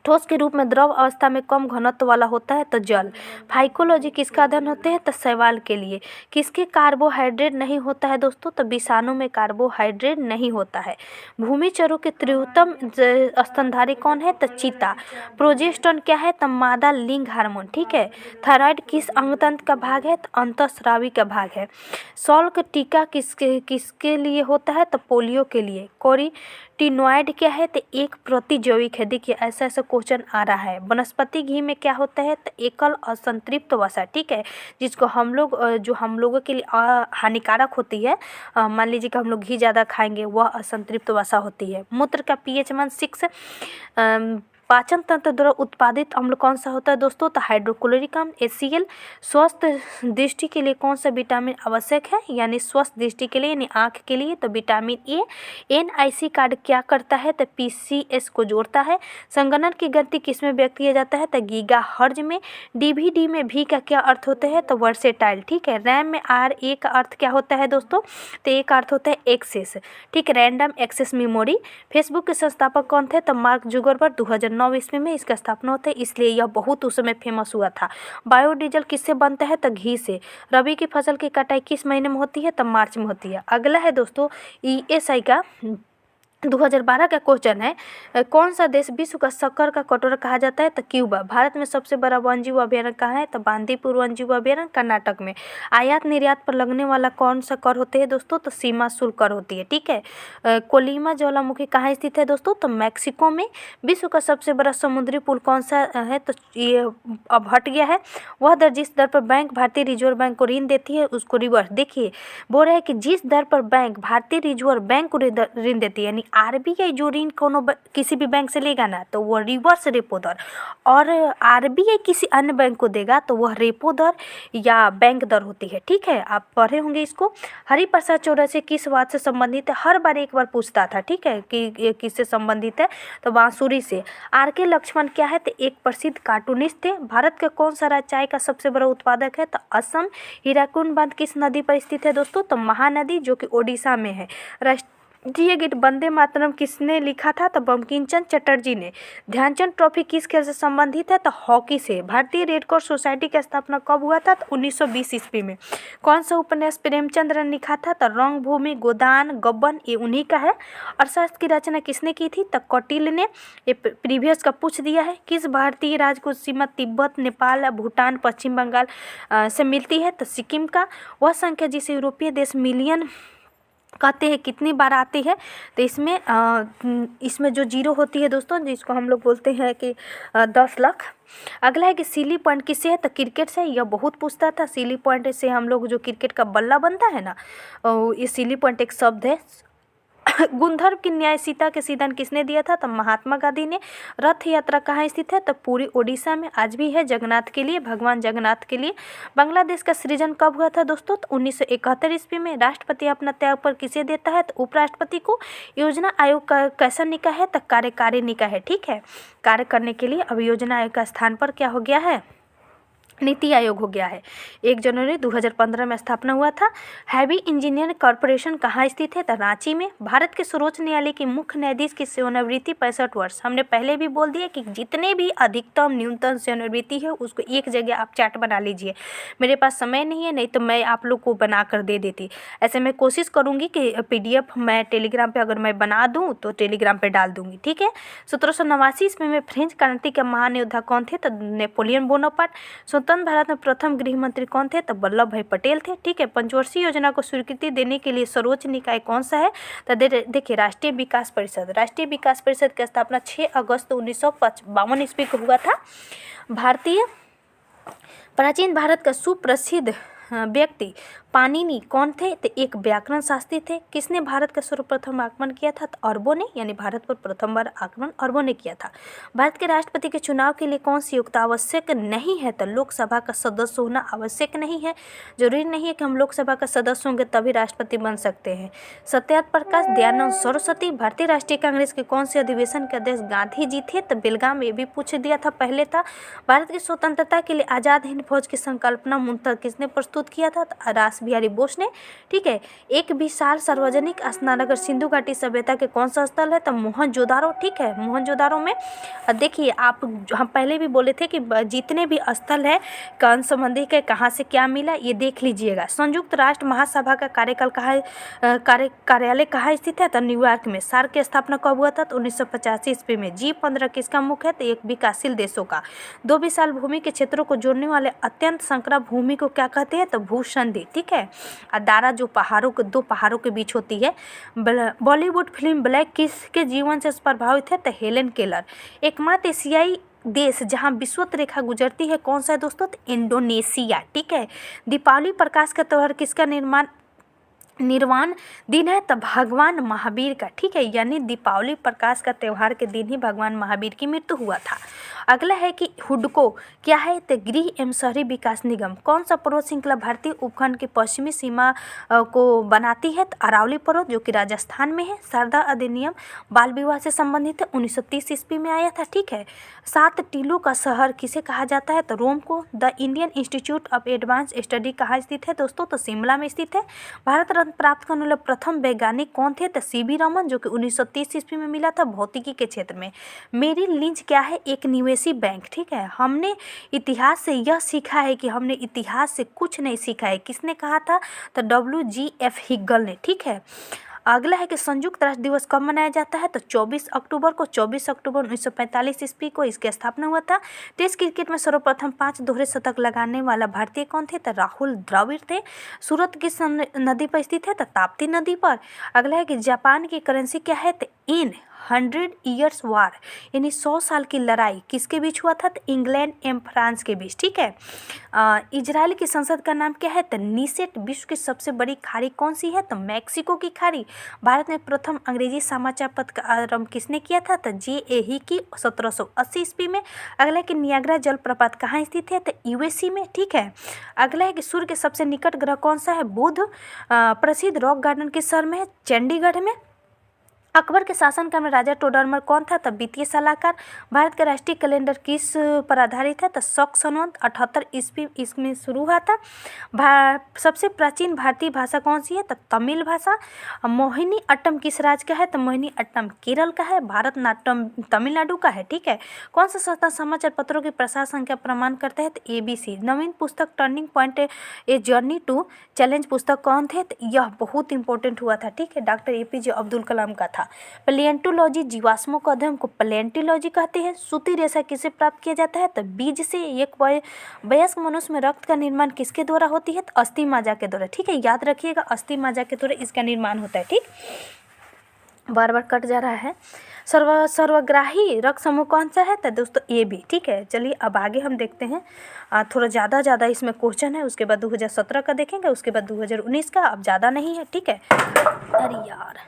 ठोस के रूप में द्रव अवस्था में कम घनत्व वाला होता है तो जल। फाइकोलॉजी किसका अध्ययन होते हैं? तो शैवाल के लिए। किसके कार्बोहाइड्रेट नहीं होता है दोस्तों? तो विषाणु में कार्बोहाइड्रेट नहीं होता है। भूमिचरों के त्रिउत्तम स्तनधारी कौन है? तो चीता। प्रोजेस्टेरोन क्या है? तो मादा लिंग हार्मोन। ठीक है। थायराइड किस अंगतंत्र का भाग है? तो अंतःस्रावी का भाग है। सॉल्क टीका किसके लिए होता है? तो पोलियो के लिए। कैरोटीनॉइड क्या है? तो एक प्रतिजैविक है। देखिए ऐसा क्वेश्चन आ रहा है। वनस्पति घी में क्या होता है? तो एकल असंतृप्त वसा। ठीक है, जिसको हम लोग जो हम लोगों के लिए हानिकारक होती है, मान लीजिए कि हम लोग घी ज़्यादा खाएंगे, वह असंतृप्त वसा होती है। मूत्र का पीएच मान 6। पाचन तंत्र द्वारा उत्पादित अम्ल कौन सा होता है दोस्तों? तो हाइड्रोक्लोरिक अम्ल HCl। स्वस्थ दृष्टि के लिए कौन सा विटामिन आवश्यक है, यानी स्वस्थ दृष्टि के लिए यानी आँख के लिए? तो विटामिन ए। NIC कार्ड क्या करता है? तो PCS को जोड़ता है। संगणक की गति किस में व्यक्त किया जाता है? तो गीगाहर्ट्ज में। DVD में V का क्या अर्थ होता है? तो वर्सेटाइल। ठीक है। रैम में RA का अर्थ क्या होता है दोस्तों? तो एक अर्थ होता है एक्सेस। ठीक है, रैंडम एक्सेस मेमोरी। फेसबुक के संस्थापक कौन थे? तो मार्क जुकरबर्ग। 2009 ईस्वी में इसका स्थापना होता है, इसलिए यह बहुत उस समय फेमस हुआ था। बायोडीजल किससे बनता है? तो घी से। रबी की फसल की कटाई किस महीने में होती है? तो मार्च में होती है। अगला है दोस्तों ESI का 2012 का क्वेश्चन है। कौन सा देश विश्व का शक्कर का कटोरा कहा जाता है? तो क्यूबा। भारत में सबसे बड़ा वन्यजीव अभयारण्य कहाँ है? तो बांदीपुर वन्यजीव अभयारण्य कर्नाटक में। आयात निर्यात पर लगने वाला कौन सा कर होते हैं दोस्तों? तो सीमा शुल्क कर होती है। ठीक है। कोलिमा ज्वालामुखी कहाँ स्थित है दोस्तों? तो मैक्सिको में। विश्व का सबसे बड़ा समुद्री पुल कौन सा है? तो ये अब हट गया है। वह दर जिस दर पर बैंक भारतीय रिजर्व बैंक को ऋण देती है उसको रिवर्स। देखिए बोल रहे हैं कि जिस दर पर बैंक भारतीय रिजर्व बैंक को ऋण देती है, यानी RBI जो ऋण किसी भी बैंक से लेगा ना तो वह रिवर्स रेपो दर, और RBI किसी अन्य बैंक को देगा तो वह रेपो दर या बैंक दर होती है। ठीक है, आप पढ़े होंगे इसको। हरिप्रसाद चौरसिया किस बात से संबंधित है? हर बार एक बार पूछता था। ठीक है, कि ये किससे संबंधित है? तो बांसुरी से। RK लक्ष्मण क्या है? तो एक प्रसिद्ध कार्टूनिस्ट थे। भारत का कौन सा राज्य चाय का सबसे बड़ा उत्पादक है? तो असम। हीराकुंड बांध किस नदी पर स्थित है दोस्तों? तो महानदी, जो कि ओडिशा में है। राष्ट्रीय गीत वंदे मातरम किसने लिखा था? तो बंकिम चंद्र चटर्जी ने। ध्यानचंद ट्रॉफी किस खेल से संबंधित है? तो हॉकी से। भारतीय रेड क्रॉस सोसाइटी की स्थापना कब हुआ था? तो 1920 ईस्वी में। कौन सा उपन्यास प्रेमचंद ने लिखा था? तो रंगभूमि, गोदान, गबन, ये उन्हीं का है। अर्थशास्त्र की रचना किसने की थी? तो कौटिल्य ने। ये प्रीवियस का पूछ दिया है। किस भारतीय राज्य को सीमा तिब्बत, नेपाल, भूटान, पश्चिम बंगाल से मिलती है? तो सिक्किम का। वह संख्या जिसे यूरोपीय देश मिलियन कहते हैं कितनी बार आती है? तो इसमें जो जीरो होती है दोस्तों, जिसको हम लोग बोलते हैं कि 10 लाख। अगला है कि सिली पॉइंट किससे है? तो क्रिकेट से। यह बहुत पूछता था। सिली पॉइंट से हम लोग जो क्रिकेट का बल्ला बनता है ना, ये सिली पॉइंट एक शब्द है। गुंधर्व की न्यायसीता के सिद्धांत किसने दिया था? तो महात्मा गांधी ने। रथ यात्रा कहाँ स्थित है? तो पूरी ओडिशा में। आज भी है जगन्नाथ के लिए, भगवान जगन्नाथ के लिए। बांग्लादेश का सृजन कब हुआ था दोस्तों? तो 1971 ईस्वी में। राष्ट्रपति अपना त्यागपत्र किसे देता है? तो उपराष्ट्रपति को। योजना आयोग का कैसा निकाय है? तो कार्यकारी निकाय है। ठीक है, कार्य करने के लिए। अब योजना आयोग का स्थान पर क्या हो गया है? नीति आयोग हो गया है। 1 जनवरी 2015 में स्थापना हुआ था। हैवी इंजीनियर कॉरपोरेशन कहाँ स्थित है? तो रांची में। भारत के सर्वोच्च न्यायालय की मुख्य न्यायाधीश की सेवानिवृत्ति 65 वर्ष। हमने पहले भी बोल दिया कि जितने भी अधिकतम न्यूनतम सेवानिवृत्ति है उसको एक जगह आप चार्ट बना लीजिए। मेरे पास समय नहीं है, नहीं तो मैं आप लोग को बना कर दे देती। ऐसे मैं कोशिश करूँगी कि PDF मैं टेलीग्राम पर अगर मैं बना दूँ तो टेलीग्राम पर डाल दूँगी, ठीक है। 1789 ईस्वी में फ्रेंच क्रांति के महान योद्धा कौन थे? तो नेपोलियन बोनापार्ट। स्वतंत्र भारत में प्रथम गृह मंत्री कौन थे? तो वल्लभ भाई पटेल थे, ठीक है। पंचवर्षीय योजना को स्वीकृति देने के लिए सर्वोच्च निकाय कौन सा है? तो देखिए राष्ट्रीय विकास परिषद। राष्ट्रीय विकास परिषद की स्थापना 6 अगस्त 1952 ईस्वी को हुआ था। प्राचीन भारत का सुप्रसिद्ध व्यक्ति पाणिनि कौन थे? तो एक व्याकरण शास्त्री थे। किसने भारत का सर्वप्रथम आक्रमण किया था? तो अरबों ने, यानी भारत पर प्रथम बार आक्रमण अरबों ने किया था। भारत के राष्ट्रपति के चुनाव के लिए कौन सी योग्यता आवश्यक नहीं है? तो लोकसभा का सदस्य होना आवश्यक नहीं है। जरूरी नहीं है कि हम लोकसभा का सदस्य होंगे तभी राष्ट्रपति बन सकते हैं। सत्यार्थ प्रकाश, दयानंद सरस्वती। भारतीय राष्ट्रीय कांग्रेस के कौन से अधिवेशन के अध्यक्ष गांधी जी थे? तो बेलगाम। ये भी पूछ दिया था पहले था। भारत की स्वतंत्रता के लिए आज़ाद हिंद फौज की संकल्पना मुंतज किसने प्रस्तुत किया था? तो रास बिहारी बोस ने, ठीक है। एक विशाल सार्वजनिक स्नानागार सिंधु घाटी सभ्यता के कौन सा स्थल है? तो मोहनजोदारो, ठीक है। मोहनजोदारो में देखिए आप, हम पहले भी बोले थे कि जितने भी स्थल है कौन संबंधी के कहाँ से क्या मिला ये देख लीजिएगा। संयुक्त राष्ट्र महासभा का कार्यकाल कहाँ कार्यालय कहाँ स्थित है? तो न्यूयॉर्क में। सार्क की स्थापना कब हुआ था? तो 1985 ईस्वी में। G15 किसका मुख्य है? तो एक विकासशील देशों का। 2 विशाल भूमि के क्षेत्रों को जोड़ने वाले अत्यंत संकरा भूमि को क्या कहते हैं? तो भूसंधि, ठीक है। अदारा जो दो पहाड़ों के बीच होती है। बॉलीवुड फिल्म ब्लैक किसके जीवन से प्रभावित है? तो हेलन केलर। एकमात्र एशियाई देश जहां विषुवत रेखा गुजरती है कौन सा है दोस्तों? तो इंडोनेशिया, ठीक है। दीपावली प्रकाश का त्योहार किसका निर्वाण दिन है? तो भगवान महावीर का, ठीक है। यानी दीपावली प्रकाश का त्यौहार के दिन ही भगवान महावीर की मृत्यु हुआ था। अगला है कि हुडको क्या है? तो गृह एवं शहरी विकास निगम। कौन सा पर्वत श्रृंखला भारतीय उपखंड की पश्चिमी सीमा को बनाती है? तो अरावली पर्वत जो कि राजस्थान में है। शारदा अधिनियम बाल विवाह से संबंधित है, 1930 ईस्वी में आया था, ठीक है। 7 टीलों का शहर किसे कहा जाता है? तो रोम को। The Indian institute of advance study कहाँ स्थित है दोस्तों? तो शिमला में स्थित है। भारत रत्न प्राप्त करने वाले प्रथम वैज्ञानिक कौन थे? तो CV रमन जो कि 1930 ईस्वी में मिला था भौतिकी के क्षेत्र में। मेरिल लिंच क्या है? एक निवेशी बैंक, ठीक है। हमने इतिहास से यह सीखा है कि हमने इतिहास से कुछ नहीं सीखा है, किसने कहा था? तो WGF हिगल ने, ठीक है। अगला है कि संयुक्त राष्ट्र दिवस कब मनाया जाता है? तो 24 अक्टूबर को। 24 अक्टूबर 1945 ईस्वी को इसकी स्थापना हुआ था। टेस्ट क्रिकेट में सर्वप्रथम 5 दोहरे शतक लगाने वाला भारतीय कौन थे? तो राहुल द्रविड़ थे। सूरत किस नदी पर स्थित है? तो ताप्ती नदी पर। अगला है कि जापान की करेंसी क्या है? तो इन 100 ईयर्स वार, यानी 100 साल की लड़ाई किसके बीच हुआ था? तो इंग्लैंड एवं फ्रांस के बीच, ठीक है। इजराइल की संसद का नाम क्या है? तो नीसेट। विश्व की सबसे बड़ी खाड़ी कौन सी है? तो मैक्सिको की खाड़ी। भारत में प्रथम अंग्रेजी समाचार पत्र का आरंभ किसने किया था? तो J.A. हिकी 1780 ईस्वी में। अगला है कि नियाग्रा जलप्रपात कहाँ स्थित है? तो USA में, ठीक है। अगला है कि सूर्य के सबसे निकट ग्रह कौन सा है? बुध। प्रसिद्ध रॉक गार्डन किस शहर में है? चंडीगढ़ में। अकबर के शासनकाल में राजा टोडरमल कौन था? तब वित्तीय सलाहकार। भारत का राष्ट्रीय कैलेंडर किस पर आधारित है? तो शक संवत 78 ईस्वी इसमें शुरू हुआ था। सबसे प्राचीन भारतीय भाषा कौन सी है? तो तमिल भाषा। मोहिनी अट्टम किस राज्य का है? तो मोहिनी अट्टम केरल का है। भारत नाट्यम तमिलनाडु का है, ठीक है। कौन सा संस्था समाचार पत्रों की प्रसार संख्या प्रमाण करता है? तो ABC। नवीन पुस्तक turning point a journey to challenge पुस्तक कौन थे? तो यह बहुत इंपॉर्टेंट हुआ था, ठीक है। डॉक्टर APJ अब्दुल कलाम का था। पैलियोंटोलॉजी, जीवाश्मों का अध्ययन को पैलियोंटोलॉजी कहते हैं। सूती रेशा किसे प्राप्त किया जाता है? तो बीज से। एक वयस्क मनुष्य में रक्त का निर्माण किसके द्वारा होती है? तो अस्थि मज्जा के द्वारा, ठीक है। याद रखिएगा अस्थि मज्जा के द्वारा इसका निर्माण होता है, ठीक। बार बार कट जा रहा है। सर्वग्राही रक्त समूह कौन सा है? तो दोस्तों AB, ठीक है। चलिए अब आगे हम देखते हैं। थोड़ा ज़्यादा इसमें क्वेश्चन है। उसके बाद 2017 का देखेंगे, उसके बाद 2019 का। अब ज़्यादा नहीं है, ठीक है। अरे यार,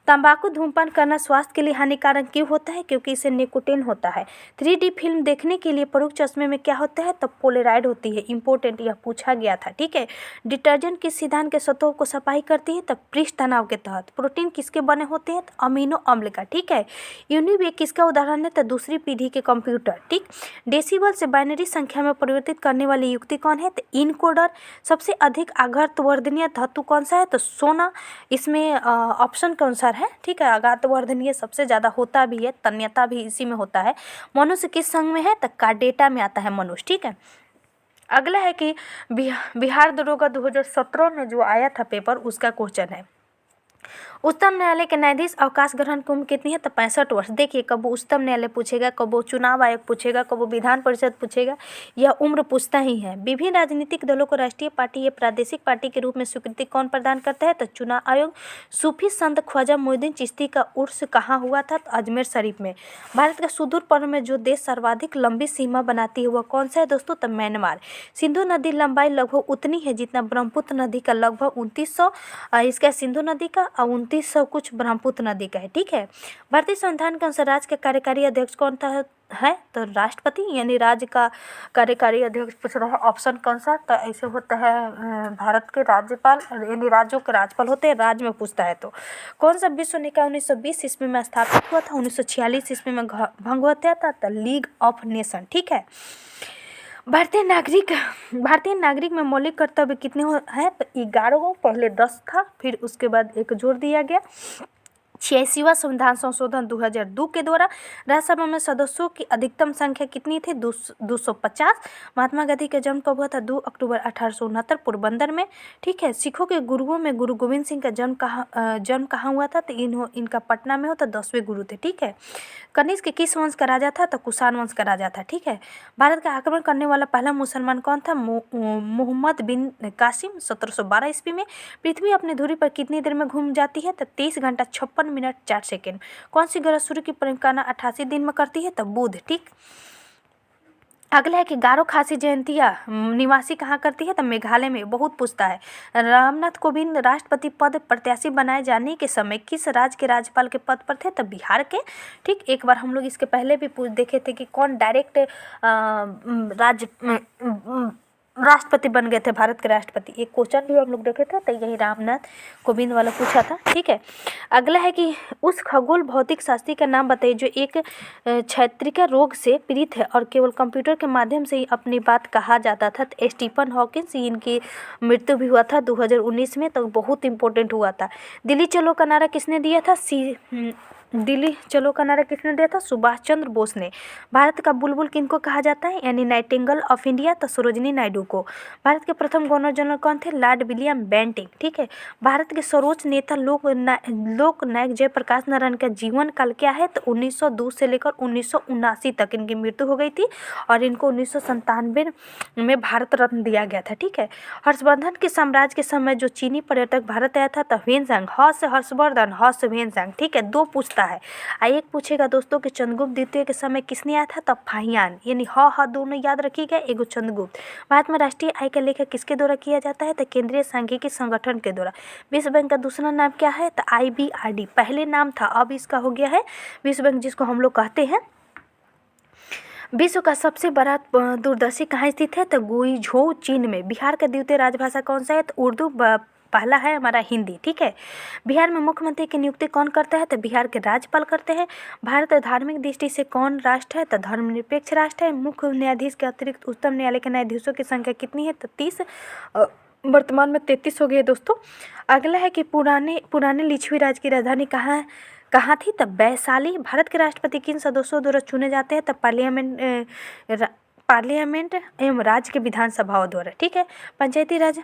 तंबाकू धूम्रपान करना स्वास्थ्य के लिए हानिकारक क्यों होता है? क्योंकि इससे निकोटीन होता है। 3D फिल्म देखने के लिए प्रमुख चश्मे में क्या होता है? तो पोलराइड होती है। इंपॉर्टेंट, यह पूछा गया था, ठीक है। डिटर्जेंट किस सिद्धांत के सतहों को सफाई करती है? तो पृष्ठ तनाव के तहत। प्रोटीन किसके बने होते हैं? तो अमीनो अम्ल का, ठीक है। यूनिवेक किसका उदाहरण है? तो दूसरी पीढ़ी के कंप्यूटर, ठीक। डेसिबल से बाइनरी संख्या में परिवर्तित करने वाली युक्ति कौन है? तो इनकोडर। सबसे अधिक आघातवर्धनीय धातु कौन सा है? तो सोना। इसमें ऑप्शन के अनुसार है, ठीक है। आघातवर्धनीय सबसे ज़्यादा होता भी है, तन्यता भी इसी में होता है। मनुष्य किस संघ में है? तो कार्डेटा में आता है मनुष्य, ठीक है। अगला है कि बिहार दरोगा 2017 में जो आया था पेपर, उसका क्वेश्चन है, उच्चतम न्यायालय के न्यायाधीश अवकाश ग्रहण की उम्र कितनी है? तो 65 वर्ष। देखिए, कब वो उच्चतम न्यायालय पूछेगा, कब वो चुनाव आयोग पूछेगा, कब वो विधान परिषद पूछेगा, यह उम्र पूछता ही है। विभिन्न राजनीतिक दलों को राष्ट्रीय पार्टी या प्रादेशिक पार्टी के रूप में स्वीकृति कौन प्रदान करता है? तो चुनाव आयोग। सूफी संत ख्वाजा मोइनुद्दीन चिश्ती का उर्स कहाँ हुआ था? तो अजमेर शरीफ में। भारत का सुदूर पूर्व में जो देश सर्वाधिक लंबी सीमा बनाती है वह कौन सा है दोस्तों? तो म्यांमार। सिंधु नदी लंबाई लगभग उतनी है जितना ब्रह्मपुत्र नदी का, लगभग 2900 इसका सिंधु नदी का, और 2900 कुछ ब्रह्मपुत्र नदी का है, ठीक है। भारतीय संविधान के अनुसार राज्य का कार्यकारी अध्यक्ष कौन था है? तो राष्ट्रपति, यानी राज्य का कार्यकारी अध्यक्ष पूछ रहा है। ऑप्शन कौन सा? तो ऐसे होता है भारत के राज्यपाल, यानी राज्यों के राज्यपाल होते हैं, राज्य में पूछता है। तो कौन सा विश्व निकाय 1920 ईस्वी में स्थापित हुआ था? 1946 ईस्वी में भंग होता था, तो लीग ऑफ नेशन, ठीक है। भारतीय नागरिक में मौलिक कर्तव्य कितने हैं? तो 11 पहले 10 था, फिर उसके बाद एक जोड़ दिया गया। 86वां संविधान संशोधन 2002 के द्वारा राज्यसभा में सदस्यों की अधिकतम संख्या कितनी थी? 250। महात्मा गांधी का जन्म कब हुआ था? 2 अक्टूबर 1869 पोरबंदर में, ठीक है। सिखों के गुरुओं में गुरु गोविंद सिंह का जन्म कहाँ हुआ था? तो इनका पटना में होता, 10वें गुरु थे, ठीक है। कनिष्क किस वंश का राजा था? तो कुषाण वंश का राजा था, ठीक है। भारत का आक्रमण करने वाला पहला मुसलमान कौन था? मोहम्मद बिन कासिम, 1712 ईस्वी में। पृथ्वी अपनी धुरी पर कितनी देर में घूम जाती है? तो 23 घंटा 56 मिनट 4 सेकेंड। कौन सी ग्रह सूर्य की परिक्रमा 88 दिन में करती है? तो बुध, ठीक। अगला है कि गारो खासी जयंतिया निवासी कहाँ करती है? तो मेघालय में। बहुत पूछता है। रामनाथ कोविंद राष्ट्रपति पद प्रत्याशी बनाए जाने के समय किस राज्य के राज्यपाल के पद पर थे? तो बिहार के, ठीक। एक बार हम लोग इसके पहले भी देखे थे कि कौन डायरेक्ट राष्ट्रपति बन गए थे, भारत के राष्ट्रपति। एक क्वेश्चन भी हम लोग देखे थे, तो यही रामनाथ कोविंद वाला पूछा था, ठीक है। अगला है कि उस खगोल भौतिक शास्त्री का नाम बताइए जो एक क्षैतिका रोग से पीड़ित है और केवल कंप्यूटर के माध्यम से ही अपनी बात कहा जाता था। तो स्टीफन हॉकिंस, इनकी मृत्यु भी हुआ था 2019 में, तो बहुत इंपॉर्टेंट हुआ था। दिल्ली चलो का नारा किसने दिया था? दिल्ली चलो का नारा किसने दिया था? सुभाष चंद्र बोस ने। भारत का बुलबुल किनको कहा जाता है? यानी नाइटिंगेल ऑफ इंडिया, तो सरोजिनी नायडू को। भारत के प्रथम गवर्नर जनरल कौन थे? लॉर्ड विलियम बेंटिंग, ठीक है। भारत के सर्वोच्च नेता लोक नायक जयप्रकाश नारायण का जीवन काल क्या है? तो 1902 से लेकर 1979 तक इनकी मृत्यु हो गई थी, और इनको 1997 में भारत रत्न दिया गया था, ठीक है। हर्षवर्धन के साम्राज्य के समय जो चीनी पर्यटक भारत आया था, तो ह्वेनसांग। ह से हर्षवर्धन, ह से ह्वेनसांग, ठीक है। 2 पूछता है। एक पूछेगा दोस्तों कि चंद्रगुप्त द्वितीय के समय किसने आया था? तो फाहियान, यानी ह दोनों याद रखिएगा, एगो चंद्रगुप्त। भारत में राष्ट्रीय आय का लेखा किसके द्वारा किया जाता है? तो केंद्रीय सांख्यिकी संगठन के द्वारा। विश्व बैंक का दूसरा नाम क्या है? तो IBRD। पहले नाम था, अब इसका हो गया है विश्व बैंक, जिसको हम लोग कहते हैं। विश्व का सबसे बड़ा दूरदर्शी कहाँ स्थित है? तो गुइझोउ, चीन में। बिहार का द्वितीय राजभाषा कौन सा है? तो उर्दू। पहला है हमारा हिंदी, ठीक है। बिहार में मुख्यमंत्री की नियुक्ति कौन करता है? तो बिहार के राज्यपाल करते हैं। भारत धार्मिक दृष्टि से कौन राष्ट्र है? तो धर्मनिरपेक्ष राष्ट्र है। मुख्य न्यायाधीश के अतिरिक्त उच्चतम न्यायालय के न्यायाधीशों की संख्या कितनी है? तो 30। वर्तमान में 33 हो गई है दोस्तों। अगला है कि पुराने लिच्छवी राज्य की राजधानी कहाँ थी? तो वैशाली। भारत के राष्ट्रपति किन सदस्यों द्वारा चुने जाते हैं? तो पार्लियामेंट एवं राज्य के विधानसभाओं द्वारा, ठीक है। पंचायती राज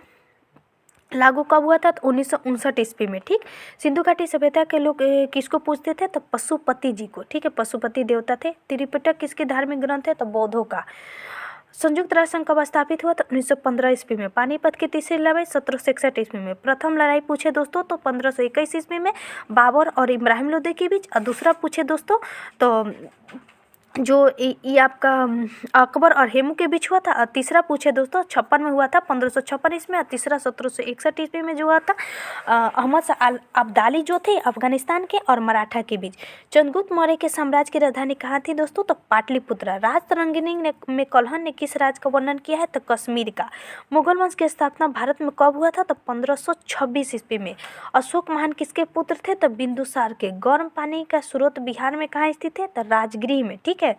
लागू कब हुआ था? तो 1959 ईस्वी में, ठीक। सिंधु घाटी सभ्यता के लोग किसको पूजते थे? तो पशुपति जी को, ठीक है। पशुपति देवता थे। त्रिपिटक किसके धार्मिक ग्रंथ है? तो बौद्धों का। संयुक्त राष्ट्र संघ कब स्थापित हुआ? तो 1915 ईस्वी में। पानीपत की तीसरी लड़ाई 1761 ईस्वी में। प्रथम लड़ाई पूछे दोस्तों तो 1521 ईस्वी में बाबर और इब्राहिम लोदी के बीच। और दूसरा पूछे दोस्तों तो जो ये आपका अकबर और हेमू के बीच हुआ था। और तीसरा पूछे दोस्तों 56 में हुआ था, 1556 ईस्वी में। और तीसरा 1761 ईस्वी में जो हुआ था अहमद शाह अब्दाली जो थे अफगानिस्तान के और मराठा के बीच। चंद्रगुप्त मौर्य के साम्राज्य की राजधानी कहाँ थी दोस्तों? तो पाटलिपुत्र। राज तरंगिणी में कल्हण ने किस राज्य का वर्णन किया है? तो कश्मीर का। मुगल वंश की स्थापना भारत में कब हुआ था? तो 1526 ईस्वी में। अशोक महान किसके पुत्र थे? तो बिंदुसार के। गर्म पानी का स्रोत बिहार में कहाँ स्थित है? तो राजगीर में, ठीक है।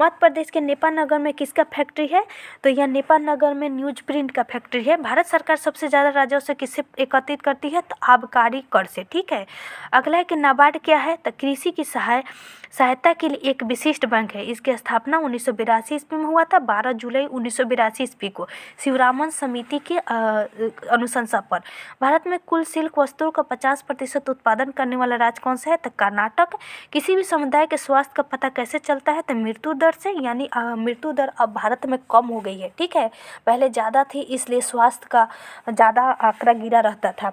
मध्य प्रदेश के नेपाल नगर में किसका फैक्ट्री है? तो यह नेपाल नगर में न्यूज प्रिंट का फैक्ट्री है। भारत सरकार सबसे ज़्यादा राजस्व किससे एकत्रित करती है? तो आबकारी कर से, ठीक है। अगला है कि नाबार्ड क्या है? तो कृषि की सहायता के लिए एक विशिष्ट बैंक है। इसकी स्थापना 1982 ईस्वी में हुआ था, 12 जुलाई 1982 ईस्वी को शिवरामन समिति के अनुशंसा पर। भारत में कुल सिल्क वस्तुओं का 50% उत्पादन करने वाला राज्य कौन सा है? तो कर्नाटक। किसी भी समुदाय के स्वास्थ्य का पता कैसे चलता है? तो मृत्यु दर से, यानी मृत्यु दर अब भारत में कम हो गई है, ठीक है। पहले ज़्यादा थी, इसलिए स्वास्थ्य का ज़्यादा आंकड़ा गिरा रहता था।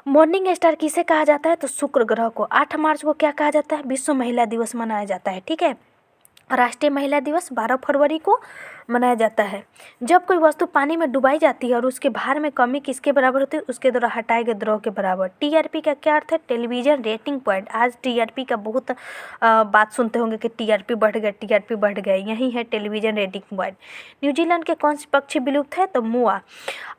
मॉर्निंग स्टार किसे कहा जाता है? तो शुक्र ग्रह को। 8 मार्च को क्या कहा जाता है? विश्व महिला दिवस मनाया जाता है, ठीक है। राष्ट्रीय महिला दिवस 12 फरवरी को मनाया जाता है। जब कोई वस्तु पानी में डुबाई जाती है और उसके भार में कमी किसके बराबर होती है? उसके द्वारा हटाए गए द्रव्य के बराबर। टीआरपी का क्या अर्थ है? Television rating point. आज टीआरपी का बहुत बात सुनते होंगे कि टीआरपी बढ़ गया, टीआरपी बढ़ गया। यही है टेलीविजन रेटिंग पॉइंट। न्यूजीलैंड के कौन से पक्षी विलुप्त है? तो मुआ।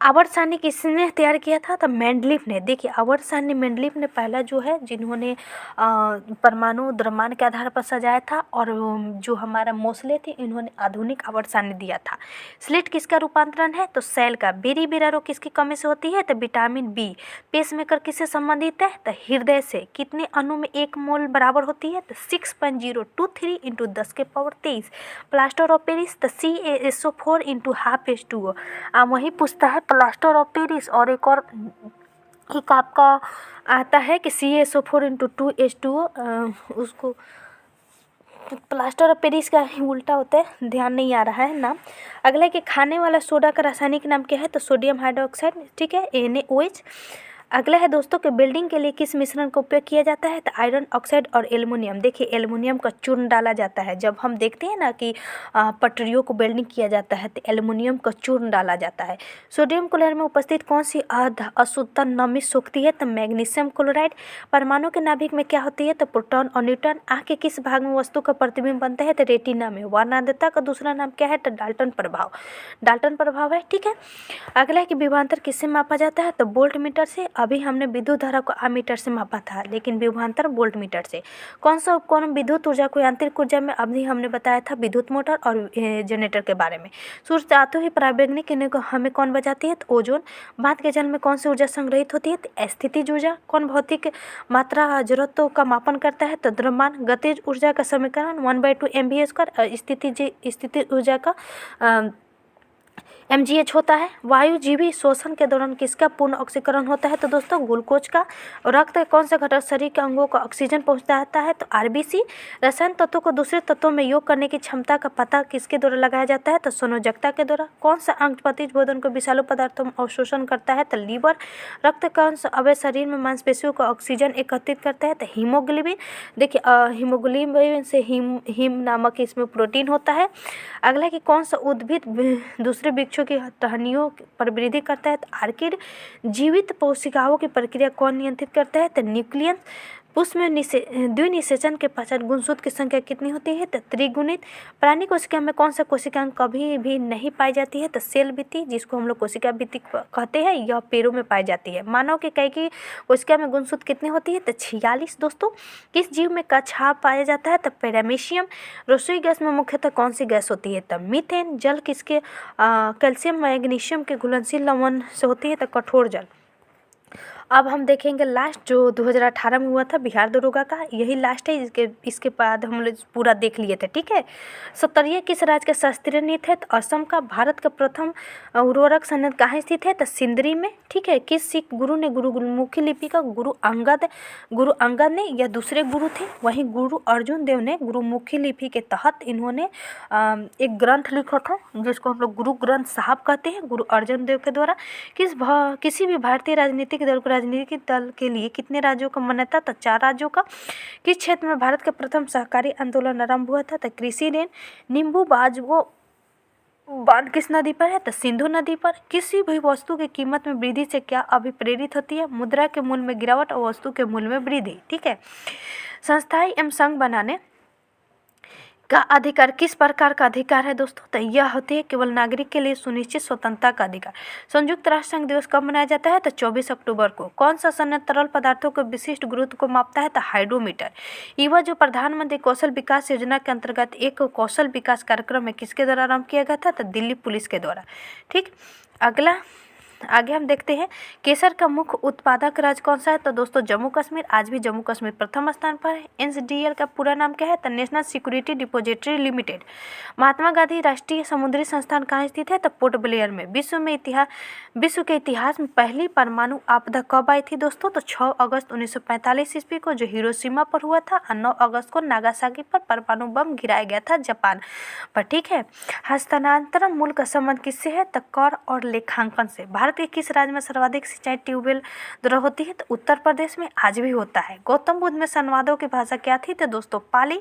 आवर्त सारणी किसने तैयार किया था? तो मेंडलीफ ने। देखिए आवर्त सारणी मेंडलीफ ने पहला जो है जिन्होंने परमाणु द्रव्यमान के आधार पर सजाया था, और जो हमारा मोस्ले थे इन्होंने आधुनिक आवर्त सारणी दिया था। स्लिट किसका रूपांतरण है? तो सेल का। बेरी बेरा रोग किसकी कमी से होती है? तो विटामिन बी। पेसमेकर किससे संबंधित है? तो हृदय से। कितने अणु में 1 मोल बराबर होती है? तो 6.023 × 10⁻23। प्लास्टर ऑफ पेरिस तो CaSO4 × ½ H2O। वही पूछता है प्लास्टर ऑफ पेरिस। और एक और एक आपका आता है कि CaSO4 × 2H2O। उसको प्लास्टर ऑफ पेरिस का ही उल्टा होता है, ध्यान नहीं आ रहा है नाम। अगला है कि खाने वाला सोडा का रासायनिक नाम क्या है? तो सोडियम हाइड्रोक्साइड, ठीक है, NaOH। अगला है दोस्तों कि बिल्डिंग के लिए किस मिश्रण का उपयोग किया जाता है? तो आयरन ऑक्साइड और एल्युमिनियम। देखिए एल्युमिनियम का चूर्ण डाला जाता है। जब हम देखते हैं ना कि पटरियों को वेल्डिंग किया जाता है तो एल्युमिनियम का चूर्ण डाला जाता है। सोडियम क्लोराइड में उपस्थित कौन सी अशुद्धता नमी सोखती है? तो मैग्नीशियम क्लोराइड। परमाणु के नाभिक में क्या होती है? तो प्रोटॉन और न्यूट्रॉन। आँख के किस भाग में वस्तु का प्रतिबिंब बनता है? तो रेटिना में। वर्णांधता का दूसरा नाम क्या है? तो डाल्टन प्रभाव। डाल्टन प्रभाव है, ठीक है। अगला है कि विभवांतर किससे मापा जाता है? तो वोल्ट मीटर से। अभी हमने विद्युत धारा को अमीटर से मापा था, लेकिन विभवांतर वोल्ट मीटर से। कौन सा उपकरण विद्युत ऊर्जा को यांत्रिक ऊर्जा में? अभी हमने बताया था विद्युत मोटर और जनरेटर के बारे में। सूर्य से आते हुए पराबैंगनी किरणों को हमें कौन बचाती है? तो ओजोन। भात के जल में कौन सी ऊर्जा संग्रहित होती है? तो स्थितिज ऊर्जा। कौन भौतिक मात्रा जरूरतों का मापन करता है? तो द्रव्यमान। गतिज ऊर्जा का समीकरण 1/2 mv²। स्थितिज ऊर्जा का mgh होता है। वायुजीवी शोषण के दौरान किसका पूर्ण ऑक्सीकरण होता है? तो दोस्तों ग्लूकोज का। रक्त का कौन सा घटक शरीर के अंगों को ऑक्सीजन पहुंचाता है? तो RBC। रसायन तत्वों को दूसरे तत्वों में योग करने की क्षमता का पता किसके द्वारा लगाया जाता है? तो संयोजकता के द्वारा। कौन सा अंग प्रतिज भोजन को विषालु पदार्थों में अवशोषण करता है? तो लीवर। रक्त कौन सा अवयव शरीर में मांसपेशियों को ऑक्सीजन एकत्रित करता है? तो हीमोग्लोबिन। देखिए हीमोग्लोबिन से हीम नामक इसमें प्रोटीन होता है। अगला कि कौन सा उद्भिद दूसरे वृक्षों की टहनियों पर वृद्धि करता है? तो आर्किड। जीवित कोशिकाओं की प्रक्रिया कौन नियंत्रित करता है? तो न्यूक्लियस। पुष्प में द्विनिषेचन के पश्चात गुणसूत्र की संख्या कितनी होती है? तो त्रिगुणित। प्राणी कोशिका में कौन सा कोशिकांग कभी भी नहीं पाई जाती है? तो सेल भित्ति, जिसको हम लोग कोशिका भित्ति कहते हैं, यह पेड़ों में पाई जाती है। मानव के कई की कोशिका में गुणसूत्र कितनी होती है? तो 46 दोस्तों। किस जीव में कछाव पाया जाता है? तो पैरामीशियम। रसोई गैस में मुख्यतः कौन सी गैस होती है? तो मीथेन। जल किसके कैल्शियम मैग्नीशियम के घुलनशील लवण से होती है? तो कठोर जल। अब हम देखेंगे लास्ट जो 2018 में हुआ था बिहार दरोगा का, यही लास्ट है। इसके बाद हम लोग पूरा देख लिए थे, ठीक है। सत्तरिया किस राज्य के शास्त्रीय नृत्य है? तो असम का। भारत का प्रथम उर्वरक संयंत्र कहाँ स्थित है? तो सिंदरी में, ठीक है। किस सिख गुरु ने गुरुमुखी लिपि का गुरु अंगद ने या दूसरे गुरु थे? वहीं गुरु अर्जुन देव ने गुरुमुखी लिपि के तहत इन्होंने एक ग्रंथ लिखा था जिसको हम लोग गुरु ग्रंथ साहब कहते हैं, गुरु अर्जुन देव के द्वारा। किसी भी भारतीय राजनीतिक दल को राजनीतिक दल के लिए कितने राज्यों का मान्यता? तो 4 राज्यों का। किस क्षेत्र में भारत का प्रथम सहकारी आंदोलन आरंभ हुआ था? तो कृषि ऋण। नींबू बांध किस नदी पर है? तो सिंधु नदी पर। किसी भी वस्तु की कीमत में वृद्धि से क्या अभिप्रेरित होती है? मुद्रा के मूल्य में गिरावट और वस्तु के मूल्य में वृद्धि। ठीक है। संस्थाई एवं संघ बनाने का अधिकार किस प्रकार का अधिकार है दोस्तों? तो यह होती है केवल नागरिक के लिए सुनिश्चित स्वतंत्रता का अधिकार। संयुक्त राष्ट्र संघ दिवस कब मनाया जाता है? तो 24 अक्टूबर को। कौन सा संयंत्र तरल पदार्थों के विशिष्ट गुरुत्व को मापता है? तो हाइड्रोमीटर। युवा जो प्रधानमंत्री कौशल विकास योजना के अंतर्गत एक कौशल विकास कार्यक्रम है, किसके द्वारा आरंभ किया गया था? तो दिल्ली पुलिस के द्वारा। ठीक। अगला आगे हम देखते हैं केसर का मुख्य उत्पादक राज्य कौन सा है? तो दोस्तों जम्मू कश्मीर। आज भी जम्मू कश्मीर प्रथम स्थान पर है। एनएसडीएल का पूरा नाम क्या है? तो national security depository limited. Mahatma Gandhi राष्ट्रीय समुद्री संस्थान कहाँ स्थित है? तो पोर्ट ब्लेयर में। विश्व के इतिहास में पहली परमाणु आपदा कब आई थी दोस्तों? तो 6 अगस्त 1945 ईस्वी को, जो हिरोशिमा पर हुआ था, और 9 अगस्त को नागासाकी पर परमाणु बम गिराया गया था जापान पर। ठीक है। हस्तांतरण मूल्य का संबंध किससे है? तो कर और लेखांकन से। भारत के किस राज्य में सर्वाधिक सिंचाई ट्यूबवेल द्वारा होती है? तो उत्तर प्रदेश में। आज भी होता है। गौतम बुद्ध में संवादों की भाषा क्या थी? तो दोस्तों पाली।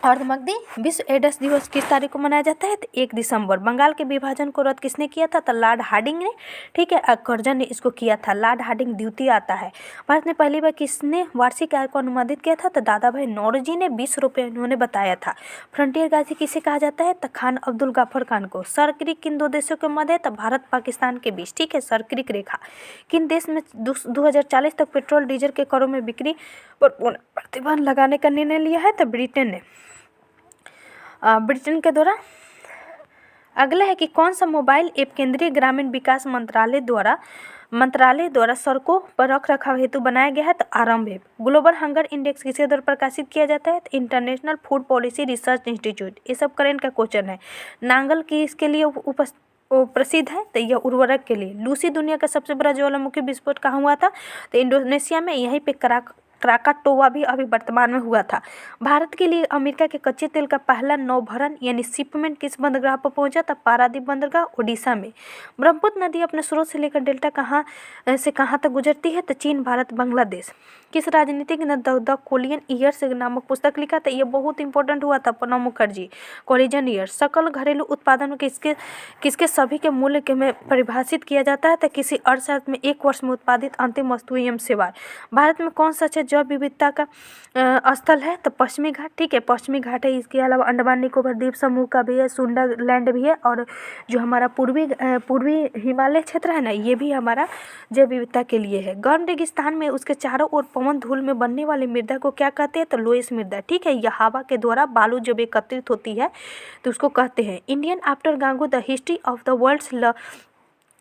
अर्धमगधी। विश्व एड्स दिवस किस तारीख को मनाया जाता है? तो 1 दिसंबर। बंगाल के विभाजन को रद्द किसने किया था? तो लॉर्ड हार्डिंग ने। ठीक है। अकरजन ने इसको किया था। लॉर्ड हार्डिंग द्वितीय आता है। भारत में पहली बार किसने वार्षिक आय को अनुमानित किया था? तो दादा भाई नौरोजी ने 20 रुपये उन्होंने बताया था। फ्रंटियर गाजी किसे कहा जाता है? तो खान अब्दुल गफर खान को। सरक्रिक किन 2 देशों के मध्य है? तो भारत पाकिस्तान के बीच। ठीक है। सरक्रिक रेखा। किन देश में 2040 तक पेट्रोल डीजल के करों में बिक्री पर प्रतिबंध लगाने का निर्णय लिया है? तो ब्रिटेन ने। ब्रिटेन के द्वारा। अगला है कि कौन सा मोबाइल ऐप केंद्रीय ग्रामीण विकास मंत्रालय द्वारा सड़कों पर रख रखाव हेतु बनाया गया है? तो आरंभ ऐप। ग्लोबल हंगर इंडेक्स किसके द्वारा प्रकाशित किया जाता है? तो international food policy research institute. ये सब करेंट का क्वेश्चन है। नांगल की इसके लिए प्रसिद्ध है? तो यह उर्वरक के लिए। लूसी दुनिया का सबसे बड़ा ज्वालामुखी विस्फोट कहाँ हुआ था? तो इंडोनेशिया में। यहीं पे क्राकाटोवा भी अभी वर्तमान में हुआ था। भारत के लिए अमेरिका के कच्चे तेल का पहला नौभरण यानी शिपमेंट किस बंदरगाह पर पहुंचा था? पारादीप बंदरगाह, ओडिशा में। ब्रह्मपुत्र नदी अपने स्रोत से लेकर डेल्टा कहाँ से कहाँ तक गुजरती है? तो चीन, भारत, बांग्लादेश। किस राजनीतिक ने द कोलियन ईयर्स नामक पुस्तक लिखा था? ये बहुत इंपॉर्टेंट हुआ था। प्रणब मुखर्जी। Coalition year. सकल घरेलू उत्पादन में किसके सभी के मूल्य के में परिभाषित किया जाता है? तो किसी अर्थशास्त्र में 1 वर्ष में उत्पादित अंतिम वस्तु एवं सेवा। भारत में कौन सा जैव विविधता का स्थल है? तो पश्चिमी घाट। ठीक है। पश्चिमी घाट है। इसके अलावा अंडमान निकोबार द्वीप समूह का भी है, सुंदरलैंड भी है, और जो हमारा पूर्वी हिमालय क्षेत्र है ना, ये भी हमारा जैव विविधता के लिए है। गर्म रेगिस्तान में उसके चारों ओर पवन धूल में बनने वाली मृदा को क्या कहते हैं? तो लोएस मृदा। ठीक है। यह हवा के द्वारा बालू जब एकत्रित होती है तो उसको कहते हैं। Indian after Gandhi the history of the world's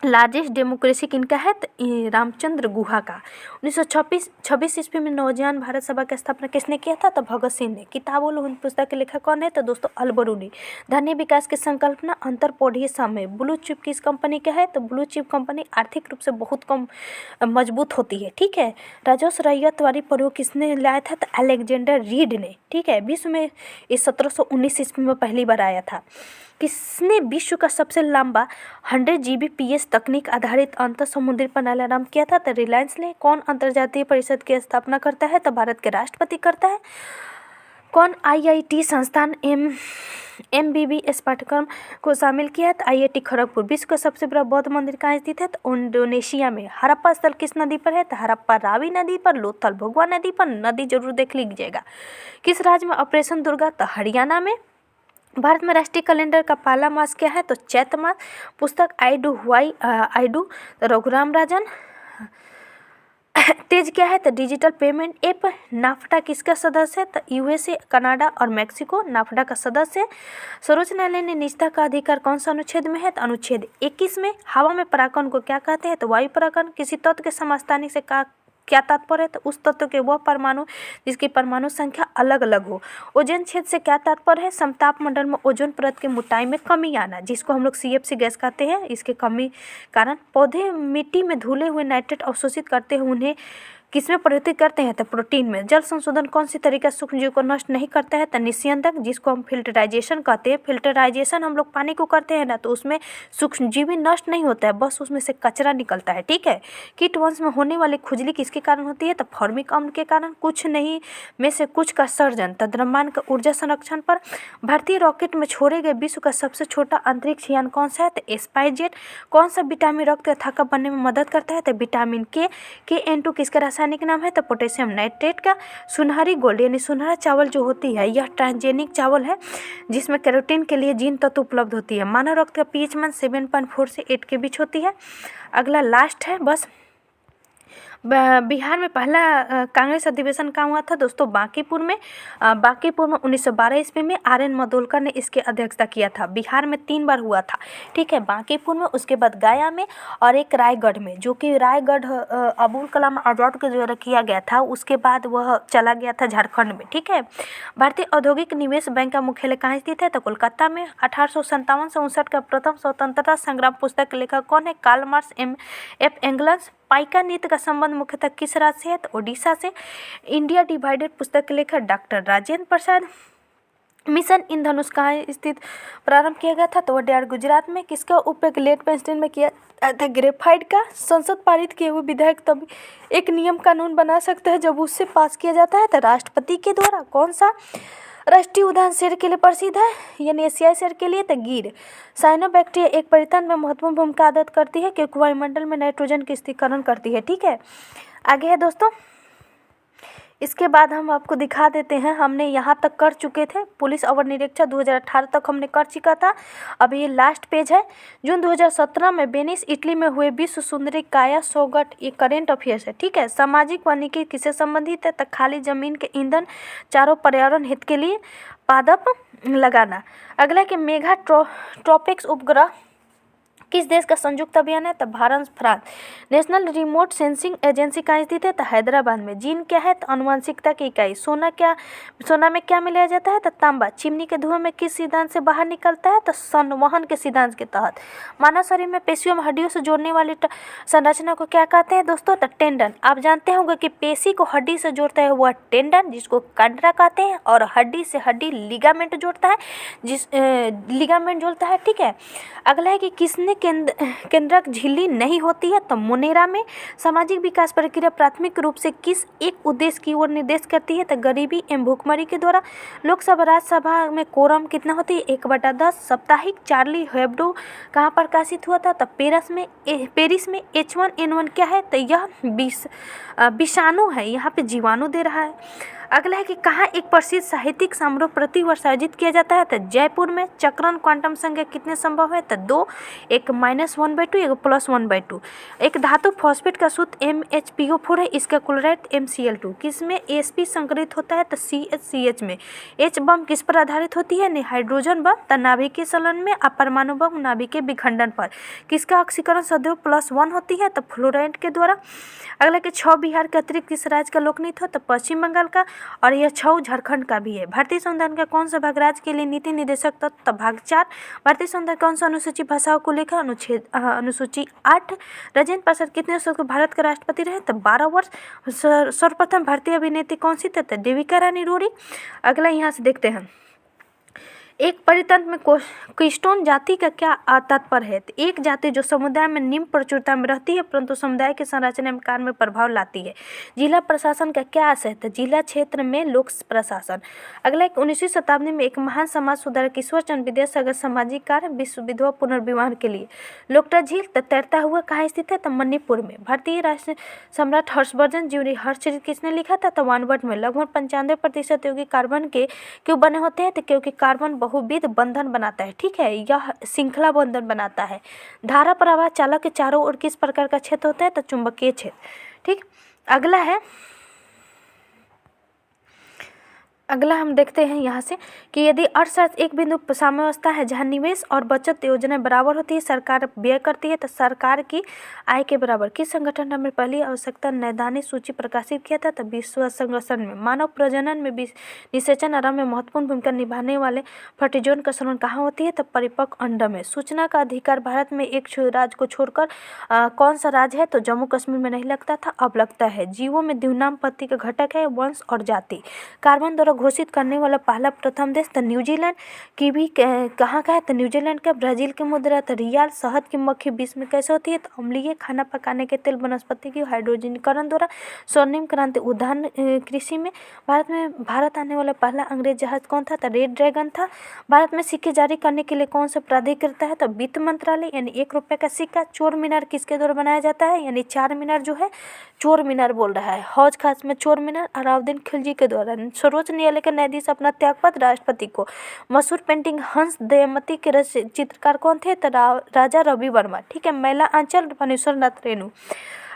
largest democracy किनका है? तो रामचंद्र गुहा का। 1926 ईस्वी में नौजवान भारत सभा की स्थापना किसने किया था? तो भगत सिंह ने। किताबों लोन पुस्तक के लेखक कौन है? तो दोस्तों अलबरूनी। धन्य विकास की संकल्पना अंतरपौधीय समय। ब्लू चिप किस कंपनी का है? तो ब्लू चिप कंपनी आर्थिक रूप से बहुत कम मजबूत होती है। ठीक है। राजस्व रैयतवारी प्रयोग किसने लाया था? तो अलेक्जेंडर रीड ने। ठीक है। विश्व में इस 1719 ईस्वी में पहली बार आया था। किसने विश्व का सबसे लंबा 100 Gbps तकनीक आधारित अंतर समुद्री प्रणाली आरंभ किया था? तो रिलायंस ने। कौन अंतर्जातीय परिषद की स्थापना करता है? तो भारत के राष्ट्रपति करता है। कौन IIT संस्थान MBBS पाठ्यक्रम को शामिल किया है? तो IIT खड़गपुर। विश्व का सबसे बड़ा बौद्ध मंदिर कहाँ स्थित है? तो इंडोनेशिया में। हड़प्पा स्थल किस नदी पर है? तो हड़प्पा रावी नदी पर, लोथल भगवा नदी पर। नदी जरूर देख लीजिएगा। किस राज्य में ऑपरेशन दुर्गा? तो हरियाणा में। भारत में राष्ट्रीय कैलेंडर का पहला मास क्या है? तो चैत्र मास। पुस्तक आई डू रघुराम राजन। तेज क्या है? तो डिजिटल पेमेंट ऐप। नाफ्टा किसका सदस्य है? तो USA, कनाडा और मैक्सिको नाफ्टा का सदस्य। सर्वोच्च न्यायालय ने निजता का अधिकार कौन सा अनुच्छेद में है? तो अनुच्छेद 21 में। हवा में परागकण को क्या कहते हैं? तो वायु परागकण। किसी तत्व के समस्थानिक से क्या तात्पर्य है? तो उस तत्व के वह परमाणु जिसकी परमाणु संख्या अलग अलग हो। ओजोन क्षेत्र से क्या तात्पर्य है? समताप मंडल में ओजोन परत की मोटाई में कमी आना, जिसको हम लोग CFC गैस कहते हैं। इसके कमी कारण पौधे मिट्टी में धुले हुए नाइट्रेट अवशोषित करते हैं, उन्हें किसमें परिवर्तित करते हैं? तो प्रोटीन में। जल संशोधन कौन सी तरीका सूक्ष्मजीव को नष्ट नहीं करता है? तो निस्यंदक, जिसको हम फिल्टराइजेशन कहते हैं। फिल्टराइजेशन हम लोग पानी को करते हैं ना, तो उसमें सूक्ष्मजीवी नष्ट नहीं होता है, बस उसमें से कचरा निकलता है, ठीक है। कीट वंश में होने वाली खुजली किसके कारण होती है? तो फॉर्मिक अम्ल के कारण। कुछ नहीं में से कुछ का सर्जन। तो द्रव्यमान का ऊर्जा संरक्षण पर। भारतीय रॉकेट में छोड़े गए विश्व का सबसे छोटा अंतरिक्ष यान कौन सा है? तो स्पाइसजेट। कौन सा विटामिन रक्त का थक्का बनने में मदद करता है? तो विटामिन के। KN2 किसका रासायनिक नाम है? तो पोटेशियम नाइट्रेट का। सुनहरी गोल्ड यानी सुनहरा चावल जो होती है, यह ट्रांसजेनिक चावल है जिसमें कैरोटीन के लिए जीन तत्व उपलब्ध होती है। मानव रक्त का pH मान 7.4 से 8 के बीच होती है। अगला लास्ट है बस। बिहार में पहला कांग्रेस अधिवेशन कहाँ हुआ था दोस्तों? बांकीपुर में। बांकीपुर में 1912 ईस्वी में RN मदोलकर ने इसकी अध्यक्षता किया था। बिहार में 3 बार हुआ था, ठीक है। बांकीपुर में, उसके बाद गया में, और एक रायगढ़ में, जो कि रायगढ़ अबुल कलाम आज़ाद के द्वारा किया गया था। उसके बाद वह चला गया था झारखंड में, ठीक है। भारतीय औद्योगिक निवेश बैंक का मुख्यालय कहाँ स्थित है? तो कोलकाता में। 1857 से 59 का प्रथम स्वतंत्रता संग्राम पुस्तक के लेखक कौन है? Karl Marx F Engels. Paika नृत्य का संबंध मुख्यतः किस राज्य से है? तो ओडिशा से। इंडिया डिवाइडेड पुस्तक के लेखक डॉक्टर राजेंद्र प्रसाद। मिशन इंद्रधनुष कहाँ स्थित प्रारंभ किया गया था? तो वह गुजरात में। किसका उपयोग लेड पेंसिल में किया था? ग्रेफाइट का। संसद पारित किए हुए विधेयक तब एक नियम कानून बना सकता है जब उससे पास किया जाता है? तो राष्ट्रपति के द्वारा। कौन सा राष्ट्रीय उद्यान शेर के लिए प्रसिद्ध है, यानी एशियाई शेर के लिए? तो गिर। साइनोबैक्टीरिया एक परितंत्र में महत्वपूर्ण भूमिका अदा करती है क्योंकि वायुमंडल में नाइट्रोजन की स्थिरीकरण करती है, ठीक है। आगे है दोस्तों, इसके बाद हम आपको दिखा देते हैं। हमने यहाँ तक कर चुके थे, पुलिस अवर निरीक्षक 2018 तक हमने कर चुका था। अब ये लास्ट पेज है। जून 2017 में वेनिस इटली में हुए विश्व सुंदरी काया सौगट, ये करेंट अफेयर्स है, ठीक है। सामाजिक वानिकी किससे संबंधित है? तो खाली जमीन के ईंधन चारों पर्यावरण हित के लिए पादप लगाना। अगला कि मेगा ट्रॉपिक्स उपग्रह किस देश का संयुक्त अभियान है? तो Bharat France. National remote sensing agency कहाँ स्थित है? तो हैदराबाद में। जीन क्या है? तो आनुवंशिकता की इकाई। सोना में क्या मिलाया जाता है? तो तांबा। चिमनी के धुएं में किस सिद्धांत से बाहर निकलता है? तो संवहन के सिद्धांत के तहत। मानव शरीर में पेशियों में हड्डियों से जोड़ने वाली संरचना को क्या कहते हैं दोस्तों? तो टेंडन। आप जानते होंगे कि पेशी को हड्डी से जोड़ता है वह टेंडन, जिसको कंडरा कहते हैं, और हड्डी से हड्डी लिगामेंट जोड़ता है, लिगामेंट जोड़ता है, ठीक है। अगला है कि किसने केंद्रक झिल्ली नहीं होती है? तो मुनेरा में। सामाजिक विकास प्रक्रिया प्राथमिक रूप से किस एक उद्देश्य की ओर निर्देश करती है? तो गरीबी एवं भूखमरी के द्वारा। लोकसभा राज्यसभा में कोरम कितना होती है? 1/10। साप्ताहिक चार्ली हेब्डो कहाँ प्रकाशित हुआ था? तो पेरिस में। H1N1 क्या है? तो यह विषाणु है, यहाँ पे जीवाणु दे रहा है। अगला है कि कहाँ एक प्रसिद्ध साहित्यिक समारोह प्रतिवर्ष आयोजित किया जाता है? तो जयपुर में। चक्रण क्वांटम संख्या कितने संभव है? तो 2, एक -1/2, एक +1/2। एक धातु फॉस्फेट का सूत्र MHPO4 है, इसका क्लोराइड MCl2। किसमें Sp संकरित होता है? तो CH में। H बम किस पर आधारित होती है? Hydrogen bomb. तो नाभिकीय संलयन में। अपरमाणु बम नाभिकीय विखंडन पर। किसका ऑक्सीकरण सदैव +1 होती है? तो फ्लोराइड के द्वारा। अगला कि 6 बिहार के अतिरिक्त किस राज्य का लोकनृत्य हो? तो पश्चिम बंगाल का, और यह 6 झारखंड का भी है। भारतीय संविधान का कौन सा भाग राज्य के लिए नीति निर्देशक तत्व? तो भाग 4। भारतीय संविधान कौन सा अनुसूचित भाषाओं को लेकर? अनुसूची 8। राजेंद्र प्रसाद कितने वर्ष को भारत के राष्ट्रपति रहे? तो 12 वर्ष। सर्वप्रथम भारतीय अभिनेत्री कौन सी थी? तो देविका रानी रोडी। अगला यहाँ से देखते हैं, एक परितंत्र में क्विस्टोन जाति का क्या तात्पर्य है? तो एक जाति जो समुदाय में निम्न प्रचुरता में रहती है परंतु समुदाय के संरचना एवं कार्य में प्रभाव लाती है। जिला प्रशासन का क्या आशय है? तो जिला क्षेत्र में लोक प्रशासन। अगला, 19वीं शताब्दी में एक महान समाज सुधारक ईश्वर चंद्र विद्यासागर सामाजिक कार्य विश्व विधवा पुनर्विवाह के लिए। लोकटा झील तैरता हुआ कहाँ स्थित है? तो मणिपुर में। भारतीय राष्ट्र सम्राट हर्षवर्धन जीवनी हर्षचरित किसने लिखा था? तो वानवर्ड में। लगभग 95% यौगिक कार्बन के क्यों बने होते हैं? तो क्योंकि कार्बन बहुविध बंधन बनाता है, ठीक है, यह श्रृंखला बंधन बनाता है। धारा प्रवाह चालक के चारों ओर किस प्रकार का क्षेत्र होता है? तो चुंबकीय क्षेत्र, ठीक। अगला है अगला हम देखते हैं यहाँ से कि यदि अर्थशास्त्र एक बिंदु साम्यावस्था है जहाँ निवेश और बचत योजनाएं बराबर होती है, सरकार व्यय करती है, तो सरकार की आय के बराबर किस संगठन ने पहली आवश्यकता नैदानिक सूची प्रकाशित किया था? तो विश्व संगठन में। मानव प्रजनन में निषेचन आरंभ में महत्वपूर्ण भूमिका निभाने वाले फर्टिजोन का संवर्धन कहाँ होती है? तो परिपक्व अंडा में। सूचना का अधिकार भारत में एक राज्य को छोड़कर कौन सा राज्य है? तो जम्मू कश्मीर में नहीं लगता था, अब लगता है। जीवों में द्विनाम पत्ती का घटक है वंश और जाति। कार्बन द्वारा घोषित करने वाला पहला प्रथम देश तो न्यूजीलैंड की भी कहाँ का है? तो न्यूजीलैंड का। ब्राजील की मुद्रा तो रियाल। शहद की मक्खी विश्व में कैसे होती है? तो अम्लीय। खाना पकाने के तेल वनस्पति की हाइड्रोजनीकरण द्वारा। स्वर्णिम क्रांति उद्यान कृषि में। भारत आने वाला पहला अंग्रेज जहाज कौन था? तो रेड ड्रैगन था। भारत में सिक्के जारी करने के लिए कौन सा प्राधिकृत है? तो वित्त मंत्रालय। यानी 1 रुपये का सिक्का। चोर मीनार किसके द्वारा बनाया जाता है? यानी 4 मीनार जो है चोर मीनार बोल रहा है। हौज खास में चोर मीनार अलाउद्दीन खिलजी के द्वारा। सर्वोच्च न्यायालय के न्यायाधीश अपना त्यागपत्र राष्ट्रपति को। मशहूर पेंटिंग हंस दमयंती के चित्रकार कौन थे? तो राजा रवि वर्मा। ठीक है। मैला आंचल फणीश्वर नाथ रेणु।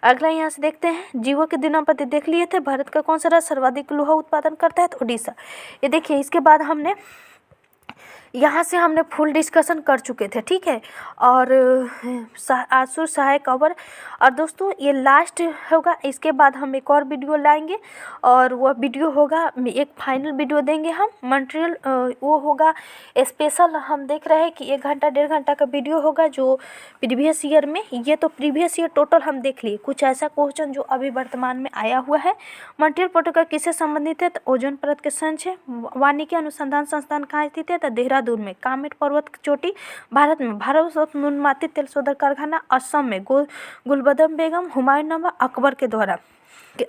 अगला यहाँ से देखते हैं, जीवों के दिनोपति देख लिए थे। भारत का कौन सा राज्य सर्वाधिक लोहा उत्पादन करता है? तो उड़ीसा। ये देखिए, इसके बाद हमने यहाँ से फुल डिस्कशन कर चुके थे। ठीक है। और आंसू सहायक अवर। और दोस्तों ये लास्ट होगा, इसके बाद हम एक और वीडियो लाएंगे और वह वीडियो होगा, एक फाइनल वीडियो देंगे हम मटेरियल। वो होगा स्पेशल। हम देख रहे हैं कि 1 घंटा 1.5 घंटा का वीडियो होगा जो प्रीवियस ईयर में। ये तो प्रीवियस ईयर टोटल हम देख लिए। कुछ ऐसा क्वेश्चन जो अभी वर्तमान में आया हुआ है। मटेरियल प्रोटोकॉल किससे संबंधित है? तो ओजोन परत के संच है। वानिकी अनुसंधान संस्थान कहाँ स्थित है? तो देहरादून में। कामेट पर्वत चोटी भारत में। भारत नुनमाती तेल शोधक कारखाना असम में। गुलबदम बेगम हुमायूं अकबर के द्वारा,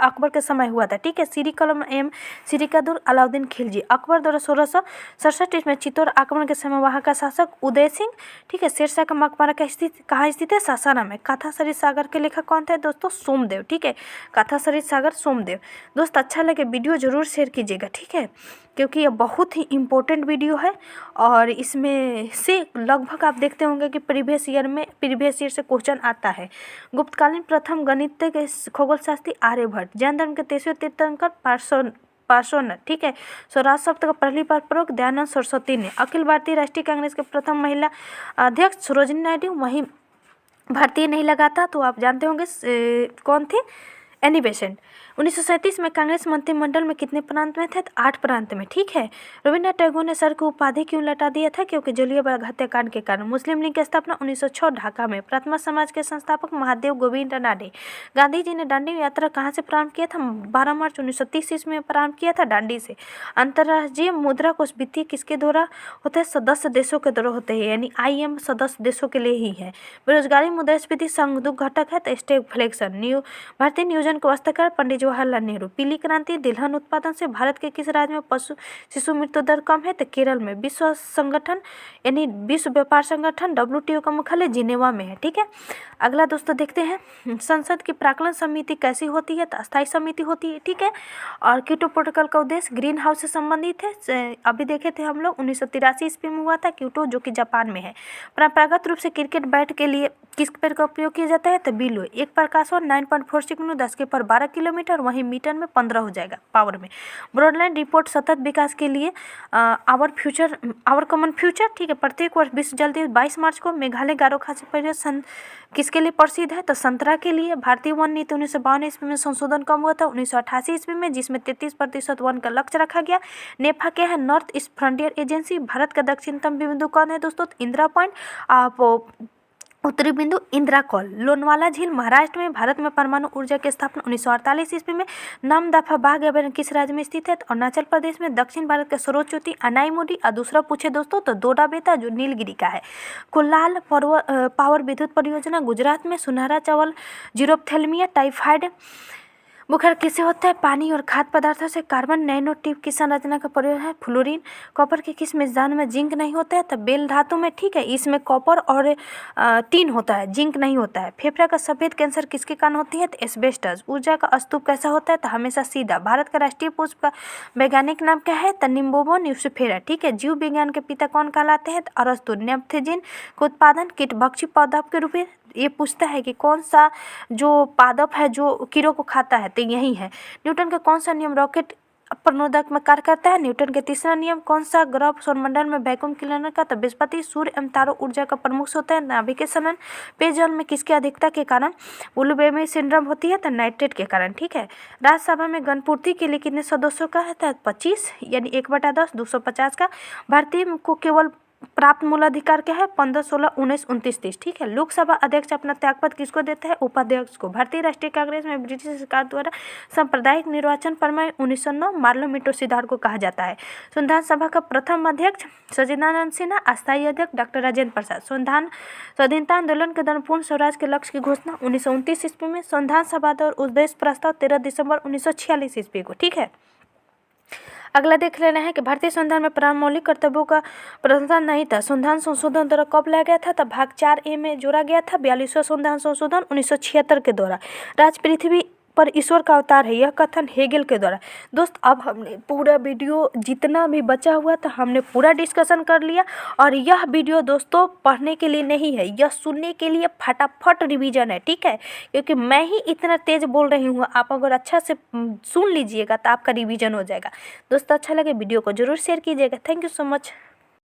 अकबर के समय हुआ था। ठीक है। सीरी कलम एम सीरी का दूर अलाउद्दीन खिलजी। अकबर द्वारा 1667 में चित्तौड़ आक्रमण के समय वहाँ का शासक उदय सिंह। ठीक है। शेरशाह का मकबरा का कहाँ स्थित है? सासाराम में। कथा सरित सागर के लेखक कौन थे दोस्तों? सोमदेव। ठीक है। कथा सरित सागर सोमदेव। दोस्त अच्छा लगे वीडियो जरूर शेयर कीजिएगा। ठीक है, क्योंकि ये बहुत ही इम्पोर्टेंट वीडियो है और इसमें से लगभग आप देखते होंगे कि प्रीवियस ईयर से क्वेश्चन आता है। गुप्तकालीन प्रथम गणितज्ञ खगोल शास्त्री आर्यभट्ट। जैन धर्म के 23वें तीर्थंकर पार्श्वनाथ। ठीक है। स्वराज शब्द का पहली बार प्रयोग दयानंद सरस्वती ने। अखिल भारतीय राष्ट्रीय कांग्रेस के प्रथम महिला अध्यक्ष सरोजिनी नायडू। वहीं भारतीय नहीं लगाता तो आप जानते होंगे कौन थे? Annie Besant. 1937 में कांग्रेस मंत्रिमंडल में कितने प्रांत में थे? तो 8 प्रांत में। ठीक है। रविन्द्रनाथ टैगोर ने सर की उपाधि क्यों लौटा दिया था? क्योंकि जलियांवाला हत्याकांड के कारण। मुस्लिम लीग की स्थापना 1906 ढाका में। प्रार्थना समाज के संस्थापक महादेव गोविंद रानडे। गांधी जी ने दांडी यात्रा कहाँ से प्रारंभ किया था? 12 मार्च 1930 ईस्वी में प्रारंभ किया था, दांडी से। अंतर्राष्ट्रीय मुद्रा कोष वित्तीय किसके द्वारा होते हैं? सदस्य देशों के द्वारा होते हैं, यानी IM सदस्य देशों के लिए ही है। बेरोजगारी मुद्रास्फीति संयुक्त घटक है तो स्टैगफ्लेशन। भारतीय नियोजन को वास्तुकार पंडित जवाहरलाल नेहरू। पीली क्रांति तिलहन उत्पादन से भारत के किस राज्य में पशु शिशु मृत्यु दर कम है? तो केरल में। विश्व संगठन यानी विश्व व्यापार संगठन WTO का मुख्यालय जिनेवा में है। ठीक है। अगला दोस्तों देखते हैं, संसद की प्राक्कलन समिति कैसी होती है? तो अस्थायी समिति होती है। ठीक है। और क्योटो प्रोटोकॉल का उद्देश्य ग्रीन हाउस से संबंधित है। अभी देखे थे हम लोग 1983 ईस्वी में हुआ था क्योटो, जो कि जापान में है। परंपरागत रूप से क्रिकेट बैट के लिए किस पेड़ का उपयोग किया जाता है? तो बिलो। एक प्रकाश 9.46 मिनट 10 के पर 12 किलोमीटर, वहीं मीटर में 15 हो जाएगा पावर में। ब्रॉडलैंड रिपोर्ट सतत विकास के लिए आवर कॉमन फ्यूचर। ठीक है। प्रत्येक वर्ष 20 जल्दी 22 मार्च को मेघालय गारो खासी परिषद किसके लिए प्रसिद्ध है? तो संतरा के लिए। भारतीय वन नीति 1952 ईस्वी में संशोधन कम हुआ था 1988 ईस्वी में, जिसमें 33% वन का लक्ष्य रखा गया। नेफा क्या है? North east frontier agency. Bharat का दक्षिणतम बिंदु कौन है दोस्तों? इंदिरा पॉइंट। आप उत्तरी बिंदु इंदिरा कॉल। लोनावाला झील महाराष्ट्र में। भारत में परमाणु ऊर्जा की स्थापना 1948 ईस्वी में। नामदफा बाघ अभयारण्य किस राज्य में स्थित है? तो अरुणाचल प्रदेश में। दक्षिण भारत का सर्वोच्च चोटी अनाईमुडी। और दूसरा पूछे दोस्तों तो दोडा बेता, जो नीलगिरी का है। कुल्लाल पावर विद्युत परियोजना गुजरात में। सुनहरा चावल जीरोप्थेल्मिया टाइफाइड बुखार किससे होता है? पानी और खाद्य पदार्थों से। कार्बन नैनो ट्यूब की संरचना का प्रयोग है फ्लोरीन। कॉपर के किस मिश्रण में जिंक नहीं होता है? तो बेल धातु में। ठीक है। इसमें कॉपर और टीन होता है, जिंक नहीं होता है। फेफड़ा का सफेद कैंसर किसके कारण होती है? तो एस्बेस्टस। ऊर्जा का स्तूप कैसा होता है? तो हमेशा सीधा। भारत का राष्ट्रीय पुष्प का वैज्ञानिक नाम क्या है? तो निम्बोबो न्यूसिफेरा। ठीक है। जीव विज्ञान के पिता कौन कहलाते हैं? तो अरस्तु। नेपथ्जीन का उत्पादन कीटभक्षी पादप के रूप में। ये पूछता है कि कौन सा जो पादप है जो कीड़ों को खाता है, तो यही है। न्यूटन का कौन सा नियम रॉकेट प्रणोदक में कार्य करता है। न्यूटन के तीसरा नियम कौन सा ग्रह सौरमंडल में वैक्यूम क्लीनर का? तो बृहस्पति। सूर्य एवं तारों ऊर्जा का प्रमुख होता है। नाभिक के सलन। पेयजल में किसकी अधिकता के कारण ब्लूबेमी सिंड्रोम होती है? तो नाइट्रेट के कारण। ठीक है। राज्यसभा में गणपूर्ति के लिए कितने सदस्यों का है? तो 25 यानी 1/10 250 का। भारतीय को केवल प्राप्त मूलाधिकार क्या है? 15, 16, 19, 29, 30। ठीक है। लोकसभा अध्यक्ष अपना त्यागपत्र किसको देता है? उपाध्यक्ष को। भारतीय राष्ट्रीय कांग्रेस में ब्रिटिश सरकार द्वारा सांप्रदायिक निर्वाचन प्रमेय 1909 मार्लो मिटो सिद्धांत को कहा जाता है। संविधान सभा का प्रथम अध्यक्ष सच्चिदानंद सिन्हा। अस्थायी अध्यक्ष डॉक्टर राजेंद्र प्रसाद। स्वाधीनता आंदोलन के दौरान पूर्ण स्वराज के लक्ष्य की घोषणा 1929 ईस्वी में। संविधान सभा और उद्देश्य प्रस्ताव 13 दिसंबर 1946 ईस्वी को। ठीक है। अगला देख लेना है कि भारतीय संविधान में प्रारंभ मौलिक कर्तव्यों का प्रावधान नहीं था। संविधान संशोधन द्वारा कब लाया गया था? तब भाग 4A में जोड़ा गया था। 42वां संविधान संशोधन 1976 के द्वारा। राज पृथ्वी पर ईश्वर का अवतार है, यह कथन हेगेल के द्वारा। दोस्त अब हमने पूरा वीडियो जितना भी बचा हुआ था हमने पूरा डिस्कशन कर लिया। और यह वीडियो दोस्तों पढ़ने के लिए नहीं है, यह सुनने के लिए फटाफट रिवीजन है। ठीक है। क्योंकि मैं ही इतना तेज बोल रही हूँ, आप अगर अच्छा से सुन लीजिएगा तो आपका रिवीजन हो जाएगा। दोस्तों अच्छा लगे वीडियो को जरूर शेयर कीजिएगा। Thank you so much.